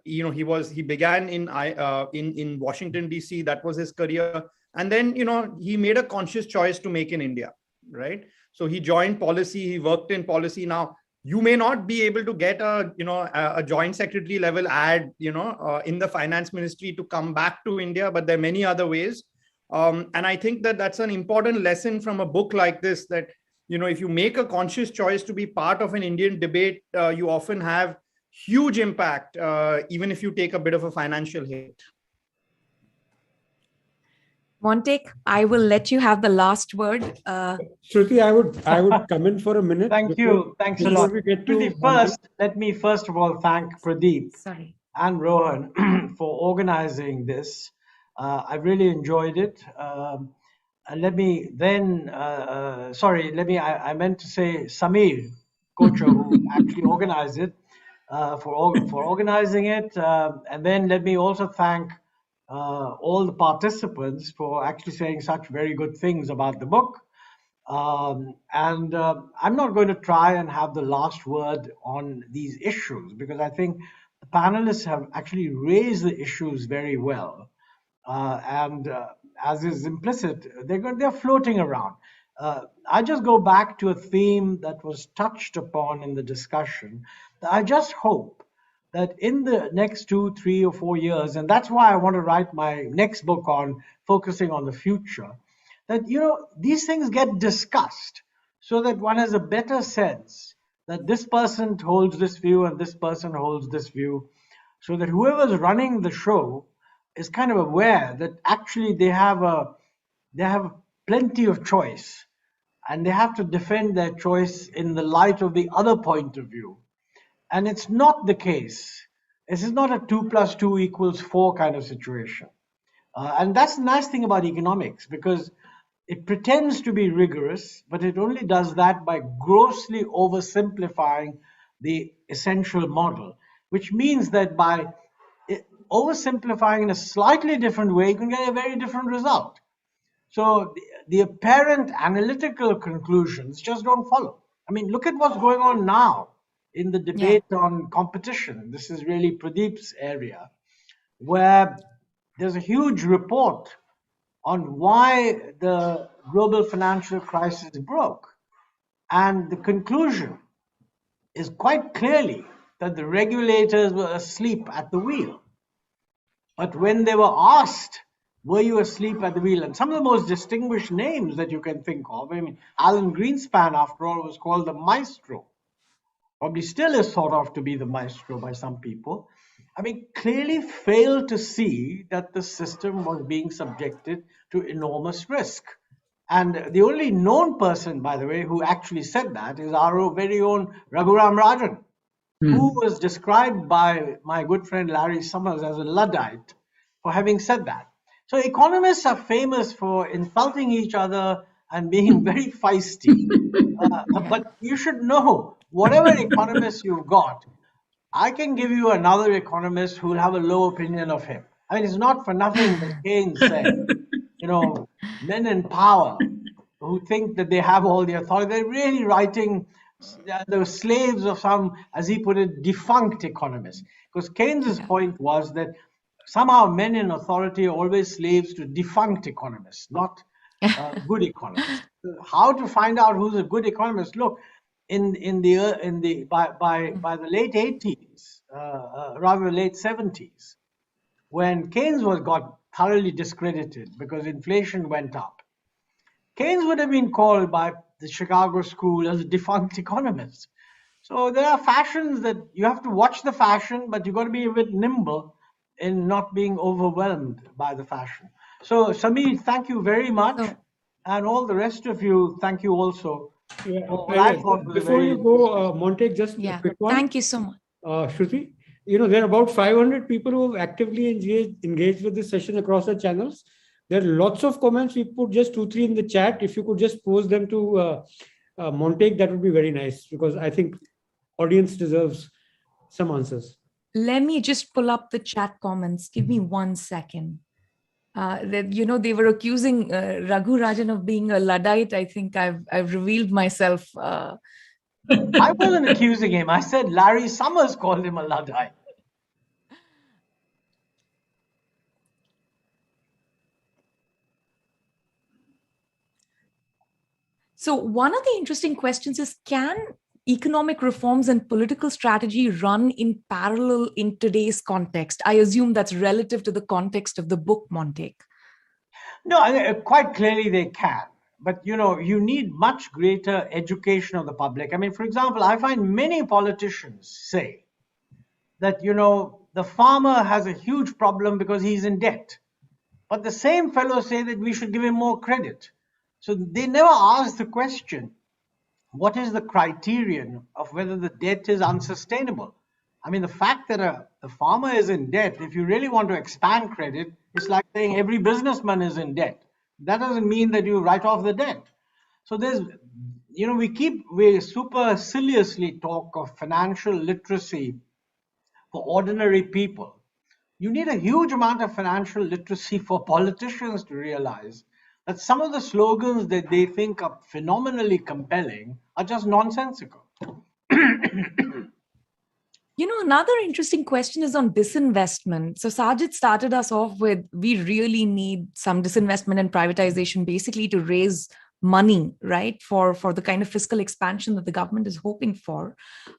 He began in Washington DC. That was his career, and then he made a conscious choice to make in India, right? So he joined policy. He worked in policy. Now you may not be able to get a joint secretary level ad in the finance ministry to come back to India, but there are many other ways. And I think that that's an important lesson from a book like this, that if you make a conscious choice to be part of an Indian debate, you often have huge impact, even if you take a bit of a financial hit. Montek, I will let you have the last word. Shruti, I would come in for a minute. Thank you. Thanks a lot. Let me first of all thank Pradeep and Rohan for organizing this. I really enjoyed it. And let me then, I meant to say Samir Kocho, who actually organized it, for organizing it. And then let me also thank all the participants for actually saying such very good things about the book. I'm not going to try and have the last word on these issues, because I think the panelists have actually raised the issues very well. As is implicit, they're floating around. I just go back to a theme that was touched upon in the discussion. I just hope that in the next 2, 3, or 4 years, and that's why I want to write my next book on focusing on the future, that these things get discussed so that one has a better sense that this person holds this view and this person holds this view, so that whoever's running the show is kind of aware that actually they have plenty of choice, and they have to defend their choice in the light of the other point of view. And it's not the case. This is not a 2 + 2 = 4 kind of situation. And that's the nice thing about economics, because it pretends to be rigorous, but it only does that by grossly oversimplifying the essential model, which means that by oversimplifying in a slightly different way, you can get a very different result. So the apparent analytical conclusions just don't follow. I mean, look at what's going on now in the debate on competition. This is really Pradeep's area, where there's a huge report on why the global financial crisis broke. And the conclusion is quite clearly that the regulators were asleep at the wheel. But when they were asked Were you asleep at the wheel? And some of the most distinguished names that you can think of. I mean, Alan Greenspan, after all, was called the maestro. Probably still is thought of to be the maestro by some people. I mean, clearly failed to see that the system was being subjected to enormous risk. And the only known person, by the way, who actually said that is our very own Raghuram Rajan, who was described by my good friend Larry Summers as a Luddite for having said that. So economists are famous for insulting each other and being very feisty. But you should know, whatever economist you've got, I can give you another economist who will have a low opinion of him. I mean, it's not for nothing that Keynes said, men in power who think that they have all the authority, they're really writing the slaves of some, as he put it, defunct economists. Because Keynes's point was that somehow men in authority are always slaves to defunct economists, not good economists. How to find out who's a good economist? Look, by the late 80s, rather late 70s, when Keynes got thoroughly discredited because inflation went up, Keynes would have been called by the Chicago school as a defunct economist. So there are fashions that you have to watch the fashion, but you've got to be a bit nimble in not being overwhelmed by the fashion. So Samir, thank you very much. And all the rest of you, thank you also. Yeah, thought before you go, Montek, just a quick one. Thank you so much. Shruti, there are about 500 people who have actively engaged with this session across the channels. There are lots of comments. We put just 2-3 in the chat. If you could just post them to Montek, that would be very nice, because I think audience deserves some answers. Let me just pull up the chat comments. Give me 1 second. They were accusing Raghu Rajan of being a Luddite. I think I've revealed myself. I wasn't accusing him. I said Larry Summers called him a Luddite. So one of the interesting questions is, can economic reforms and political strategy run in parallel in today's context? I assume that's relative to the context of the book, Montek. No, quite clearly they can. But, you need much greater education of the public. I mean, for example, I find many politicians say that, the farmer has a huge problem because he's in debt. But the same fellows say that we should give him more credit. So they never ask the question, what is the criterion of whether the debt is unsustainable? I mean, the fact that the farmer is in debt, if you really want to expand credit, it's like saying every businessman is in debt. That doesn't mean that you write off the debt. So we superciliously talk of financial literacy for ordinary people. You need a huge amount of financial literacy for politicians to realize that some of the slogans that they think are phenomenally compelling are just nonsensical. Another interesting question is on disinvestment. So Sajid started us off with, we really need some disinvestment and privatization basically to raise money, right, for the kind of fiscal expansion that the government is hoping for.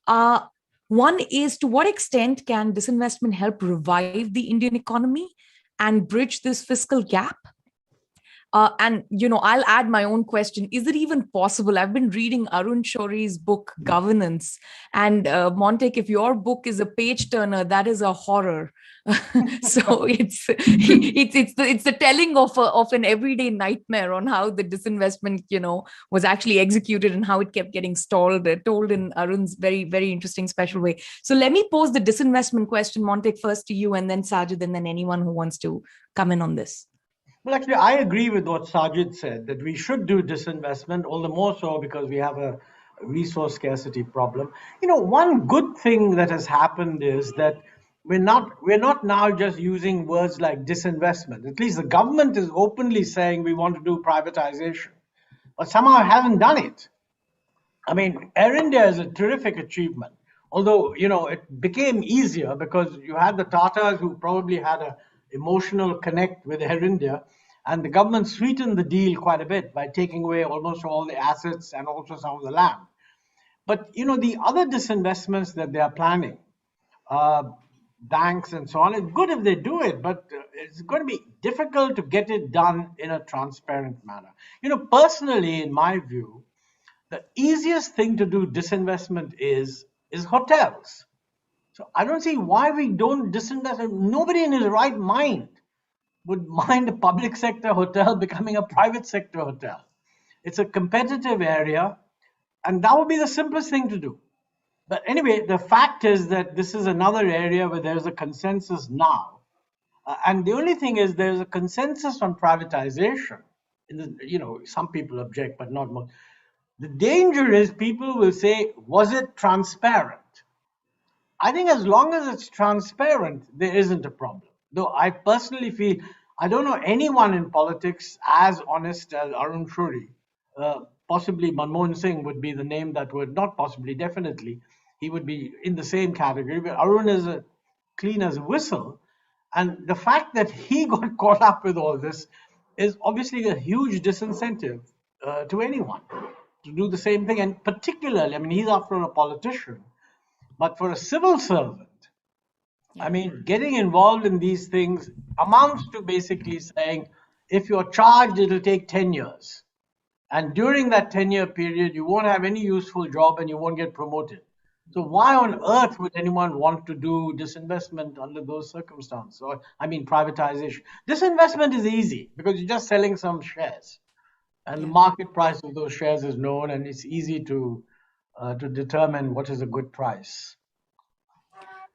One is, to what extent can disinvestment help revive the Indian economy and bridge this fiscal gap? I'll add my own question. Is it even possible? I've been reading Arun Shoury's book, Governance. And Montek, if your book is a page turner, that is a horror. So it's the telling of an everyday nightmare on how the disinvestment, was actually executed and how it kept getting told in Arun's very, very interesting special way. So let me pose the disinvestment question, Montek, first to you, and then Sajid, and then anyone who wants to come in on this. Well, actually, I agree with what Sajid said, that we should do disinvestment, all the more so because we have a resource scarcity problem. One good thing that has happened is that we're not now just using words like disinvestment. At least the government is openly saying we want to do privatization, but somehow hasn't done it. I mean, Air India is a terrific achievement, although, it became easier because you had the Tatas who probably had a emotional connect with Air India, and the government sweetened the deal quite a bit by taking away almost all the assets and also some of the land. But the other disinvestments that they are planning, banks and so on, it's good if they do it, but it's going to be difficult to get it done in a transparent manner. Personally, in my view, the easiest thing to do disinvestment is hotels. So I don't see why we don't disinvest. Nobody in his right mind would mind a public sector hotel becoming a private sector hotel. It's a competitive area, and that would be the simplest thing to do. But anyway, the fact is that this is another area where there's a consensus now. And the only thing is there's a consensus on privatization. Some people object, but not most. The danger is people will say, was it transparent? I think as long as it's transparent, there isn't a problem. Though I personally feel I don't know anyone in politics as honest as Arun Shuri. Possibly Manmohan Singh would be the name that would, not possibly, definitely, he would be in the same category. But Arun is clean as a whistle. And the fact that he got caught up with all this is obviously a huge disincentive to anyone to do the same thing. And particularly, I mean, he's after a politician, but for a civil servant, I mean, getting involved in these things amounts to basically saying, if you're charged, it'll take 10 years. And during that 10-year period, you won't have any useful job and you won't get promoted. So why on earth would anyone want to do disinvestment under those circumstances? Or, I mean, privatization. Disinvestment is easy because you're just selling some shares. And the market price of those shares is known, and it's easy to determine what is a good price.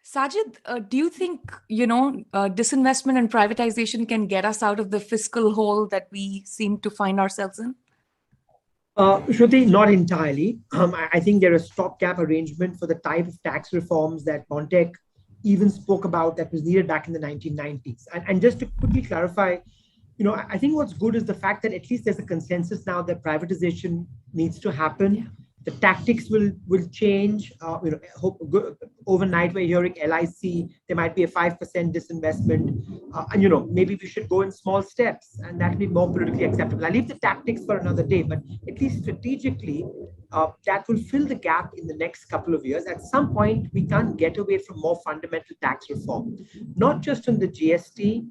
Sajid, do you think, disinvestment and privatization can get us out of the fiscal hole that we seem to find ourselves in? Shruti, not entirely. I think there is stopgap arrangement for the type of tax reforms that Montek even spoke about that was needed back in the 1990s. And just to quickly clarify, I think what's good is the fact that at least there's a consensus now that privatization needs to happen. Yeah. The tactics will change. Overnight we're hearing LIC, there might be a 5% disinvestment. And maybe we should go in small steps, and that will be more politically acceptable. I'll leave the tactics for another day, but at least strategically, that will fill the gap in the next couple of years. At some point, we can't get away from more fundamental tax reform, not just on the GST,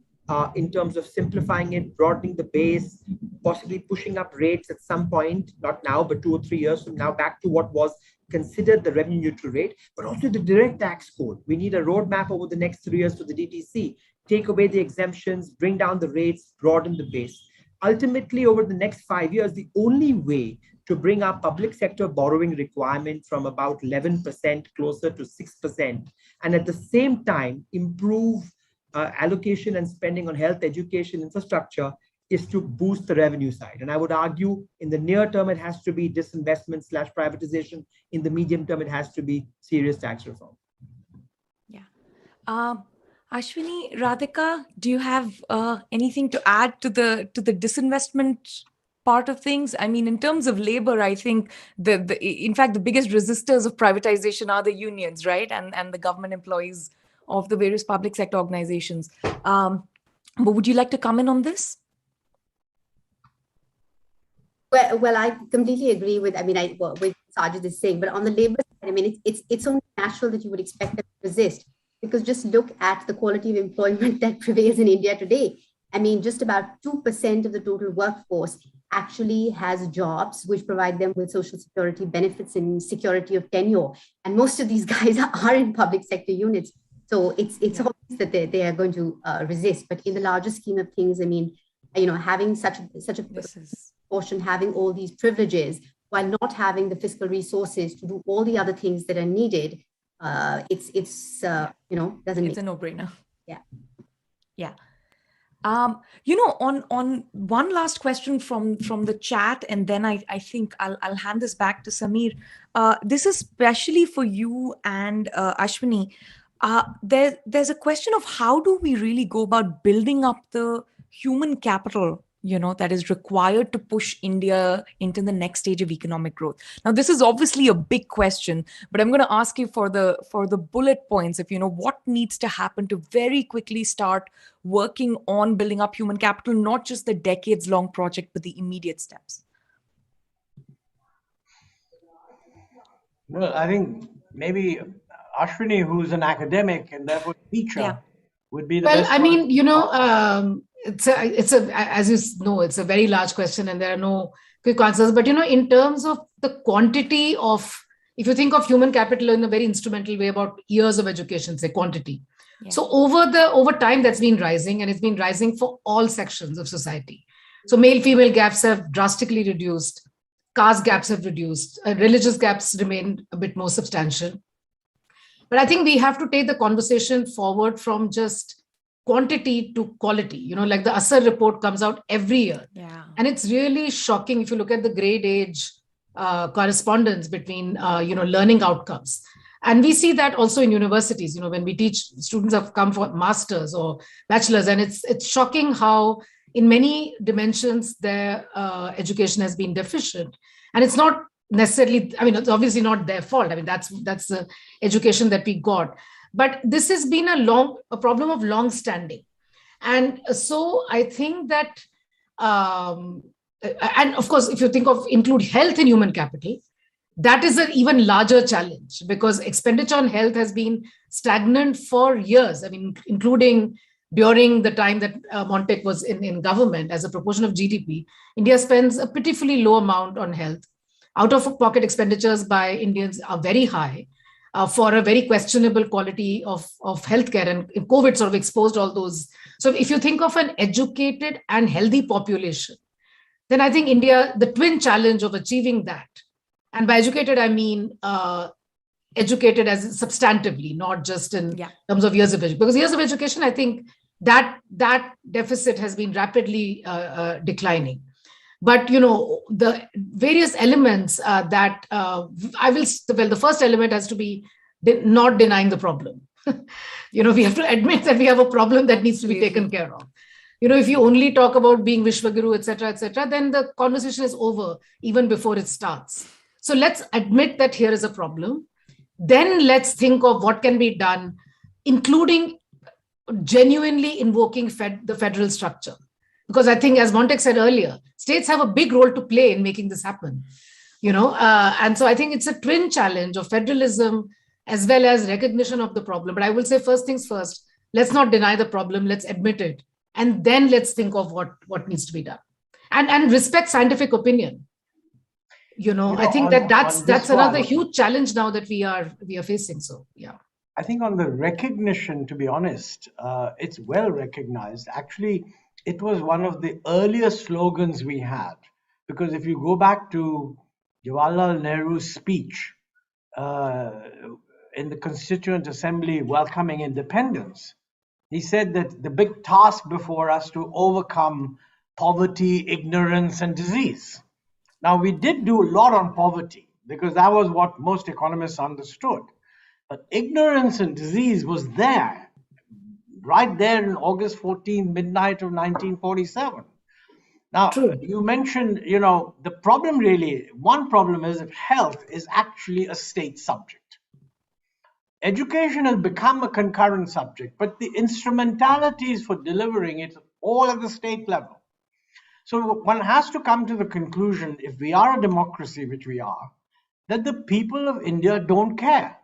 in terms of simplifying it, broadening the base, possibly pushing up rates at some point, not now, but 2 or 3 years from now, back to what was considered the revenue neutral rate, but also the direct tax code. We need a roadmap over the next 3 years for the DTC, take away the exemptions, bring down the rates, broaden the base. Ultimately, over the next 5 years, the only way to bring our public sector borrowing requirement from about 11% closer to 6%, and at the same time improve allocation and spending on health, education, infrastructure, is to boost the revenue side. And I would argue in the near term, it has to be disinvestment / privatization. In the medium term, it has to be serious tax reform. Yeah. Ashwini, Radhika, do you have anything to add to the disinvestment part of things? I mean, in terms of labor, I think in fact, the biggest resistors of privatization are the unions, right? And the government employees of the various public sector organizations. But would you like to comment on this? Well, I completely agree with, with Sajid is saying, but on the labor side, I mean, it's only natural that you would expect them to resist, because just look at the quality of employment that prevails in India today. I mean, just about 2% of the total workforce actually has jobs which provide them with social security benefits and security of tenure. And most of these guys are in public sector units. So it's obvious that they are going to resist. But in the larger scheme of things, I mean, having such a portion, having all these privileges while not having the fiscal resources to do all the other things that are needed, it's doesn't. It's a no-brainer. Yeah. Yeah. On one last question from the chat, and then I think I'll hand this back to Samir. This is especially for you and Ashwini. There's a question of how do we really go about building up the human capital, that is required to push India into the next stage of economic growth. Now, this is obviously a big question, but I'm going to ask you for the bullet points of, what needs to happen to very quickly start working on building up human capital, not just the decades-long project, but the immediate steps. Well, I think maybe Ashwini, who's an academic and therefore a teacher, would be the Well, best. I mean, as you know, it's a very large question and there are no quick answers. But, in terms of the quantity of, if you think of human capital in a very instrumental way about years of education, say quantity. Yeah. So over time, that's been rising, and it's been rising for all sections of society. So male-female gaps have drastically reduced, caste gaps have reduced, religious gaps remain a bit more substantial. But I think we have to take the conversation forward from just quantity to quality. Like the ASER report comes out every year. Yeah. And it's really shocking if you look at the grade age correspondence between, learning outcomes. And we see that also in universities, when we teach, students have come for masters or bachelors, and it's shocking how in many dimensions their education has been deficient. And it's not necessarily, it's obviously not their fault. That's the education that we got. But this has been a problem of long standing. And so I think that, and of course, if you include health in human capital, that is an even larger challenge, because expenditure on health has been stagnant for years. Including during the time that Montec was in government, as a proportion of GDP, India spends a pitifully low amount on health. Out-of-pocket expenditures by Indians are very high for a very questionable quality of healthcare, and COVID sort of exposed all those. So if you think of an educated and healthy population, then I think India, the twin challenge of achieving that, and by educated, I mean educated as substantively, not just in terms of years of education. Because years of education, I think that deficit has been rapidly declining. But, the various elements the first element has to be not denying the problem. We have to admit that we have a problem that needs to be taken care of. If you only talk about being Vishwaguru, et cetera, then the conversation is over even before it starts. So let's admit that here is a problem. Then let's think of what can be done, including genuinely invoking the federal structure. Because I think, as Montec said earlier, states have a big role to play in making this happen. And so I think it's a twin challenge of federalism as well as recognition of the problem. But I will say, first things first, let's not deny the problem, let's admit it. And then let's think of what needs to be done. And respect scientific opinion. I think that's another huge challenge now that we are facing. So, yeah. I think on the recognition, to be honest, it's well recognized. Actually, it was one of the earliest slogans we had, because if you go back to Jawaharlal Nehru's speech in the Constituent Assembly welcoming independence, he said that the big task before us to overcome poverty, ignorance, and disease. Now, we did do a lot on poverty because that was what most economists understood. But ignorance and disease was there, right there in August 14, midnight of 1947. Now, True. You mentioned, the problem really, one problem is that health is actually a state subject. Education has become a concurrent subject, but the instrumentalities for delivering it all at the state level. So one has to come to the conclusion, if we are a democracy, which we are, that the people of India don't care.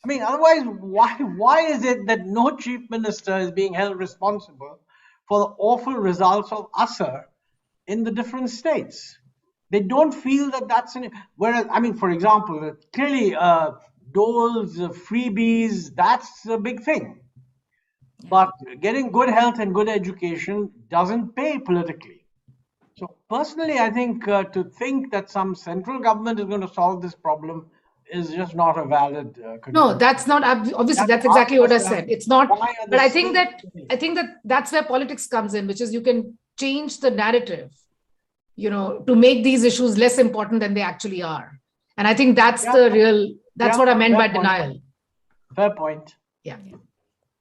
Otherwise, why is it that no chief minister is being held responsible for the awful results of ASER in the different states? They don't feel that that's whereas, for example, clearly doles, freebies, that's a big thing. But getting good health and good education doesn't pay politically. So personally, I think to think that some central government is going to solve this problem is just not a valid conclusion. No, that's not, obviously that's exactly what I said. It's not, but I think that's where politics comes in, which is you can change the narrative, to make these issues less important than they actually are. And I think that's what I meant by denial. Fair point. Yeah.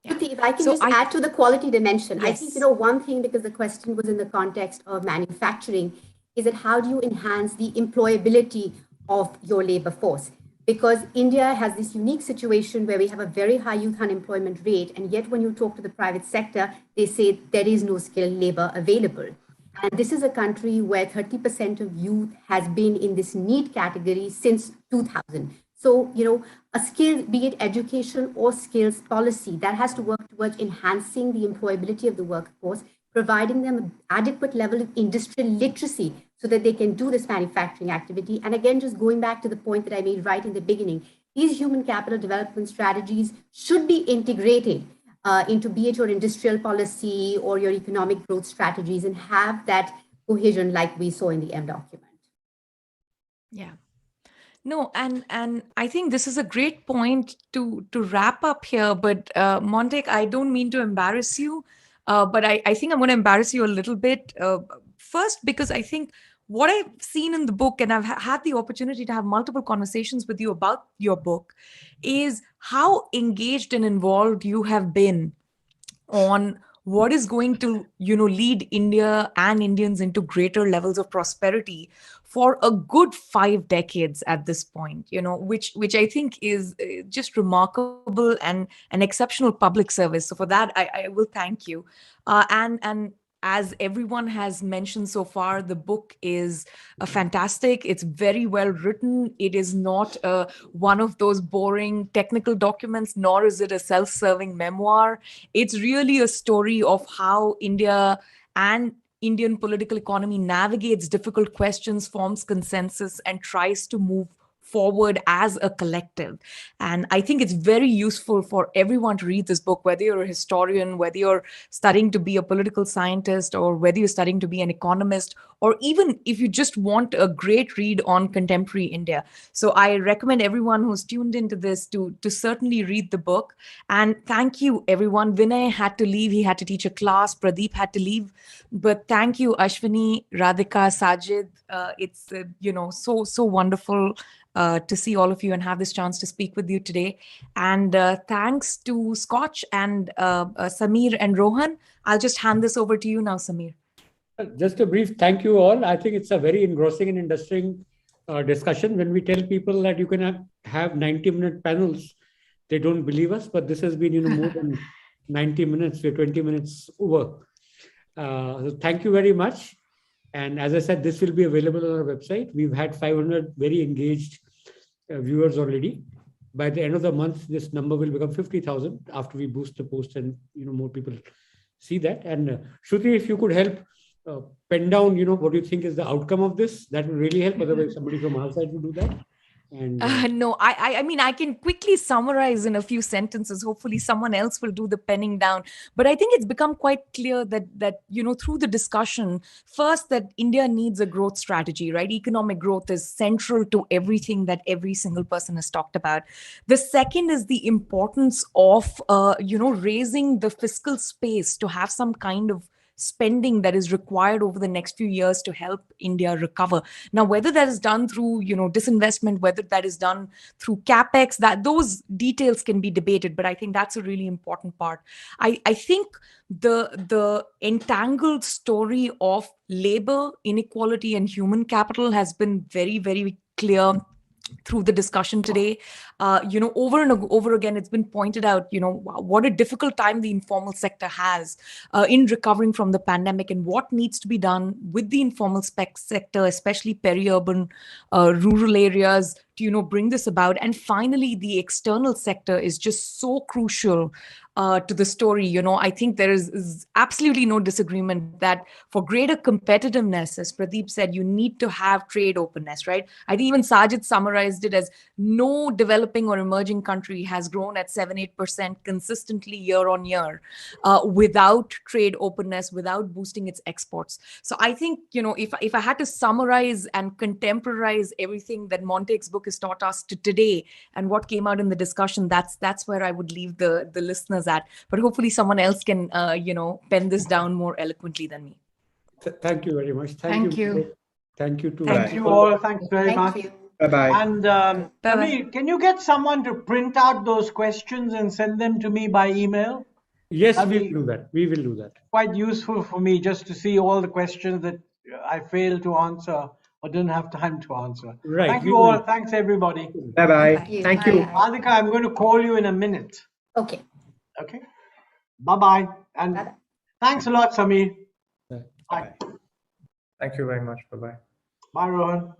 If I can add to the quality dimension, yes. I think, one thing, because the question was in the context of manufacturing, is that how do you enhance the employability of your labor force? Because India has this unique situation where we have a very high youth unemployment rate, and yet when you talk to the private sector, they say there is no skilled labor available. And this is a country where 30% of youth has been in this NEET category since 2000. So, a skill, be it education or skills policy, that has to work towards enhancing the employability of the workforce, providing them an adequate level of industrial literacy so that they can do this manufacturing activity. And again, just going back to the point that I made right in the beginning, these human capital development strategies should be integrated into be it your industrial policy or your economic growth strategies and have that cohesion like we saw in the M document. Yeah. No, and I think this is a great point to wrap up here. But Montek, I don't mean to embarrass you, but I think I'm going to embarrass you a little bit. First, because I think what I've seen in the book, and I've had the opportunity to have multiple conversations with you about your book, is how engaged and involved you have been on what is going to lead India and Indians into greater levels of prosperity for a good 5 decades at this point, which I think is just remarkable and an exceptional public service. So for that, I will thank you. And as everyone has mentioned so far, the book is fantastic. It's very well written. It is not one of those boring technical documents, nor is it a self-serving memoir. It's really a story of how India and Indian political economy navigates difficult questions, forms consensus, and tries to move forward as a collective. And I think it's very useful for everyone to read this book, whether you're a historian, whether you're studying to be a political scientist, or whether you're studying to be an economist, or even if you just want a great read on contemporary India. So I recommend everyone who's tuned into this to certainly read the book. And thank you, everyone. Vinay had to leave. He had to teach a class. Pradeep had to leave. But thank you, Ashwini, Radhika, Sajid. It's, so wonderful to see all of you and have this chance to speak with you today. And thanks to Scotch and Samir and Rohan. I'll just hand this over to you now, Samir. Just a brief thank you all. I think it's a very engrossing and interesting discussion. When we tell people that you can have 90-minute panels, they don't believe us, but this has been more than 90 minutes. We're 20 minutes over. So thank you very much. And as I said, this will be available on our website. We've had 500 very engaged viewers already. By the end of the month, this number will become 50,000 after we boost the post and more people see that. And Shruti, if you could help pen down, what you think is the outcome of this, that would really help. Otherwise, somebody from our side will do that. And no, I mean, I can quickly summarize in a few sentences. Hopefully someone else will do the penning down. But I think it's become quite clear that through the discussion, first, that India needs a growth strategy, right? Economic growth is central to everything that every single person has talked about. The second is the importance of, raising the fiscal space to have some kind of spending that is required over the next few years to help India recover. Now, whether that is done through, disinvestment, whether that is done through capex, that those details can be debated, but I think that's a really important part. I think the entangled story of labor, inequality, and human capital has been very, very clear through the discussion today. Over and over again, it's been pointed out, what a difficult time the informal sector has in recovering from the pandemic, and what needs to be done with the informal sector, especially peri-urban, rural areas, to bring this about. And finally, the external sector is just so crucial to the story. I think there is absolutely no disagreement that for greater competitiveness, as Pradeep said, you need to have trade openness, right? I think even Sajid summarized it as no developing or emerging country has grown at 7-8% consistently year on year without trade openness, without boosting its exports. So I think, if I had to summarize and contemporize everything that Montek's book has taught us today and what came out in the discussion, that's where I would leave the listeners at. But hopefully someone else can, pen this down more eloquently than me. Thank you very much. Thank you. Thank you to Thank you all. Thanks very much. Thank you. Bye-bye. And Bye-bye. Samir, can you get someone to print out those questions and send them to me by email? Yes, That'd we be will do that. We will do that. quite useful for me just to see all the questions that I failed to answer or didn't have time to answer. Right. Thank we you all. will. Thanks, everybody. Bye-bye. Thank you. Thank you. Bye. Radhika, I'm going to call you in a minute. Okay. Okay. Bye-bye. And Bye-bye. thanks a lot, Samir. Bye. Bye. Thank you very much. Bye-bye. Bye, Rohan.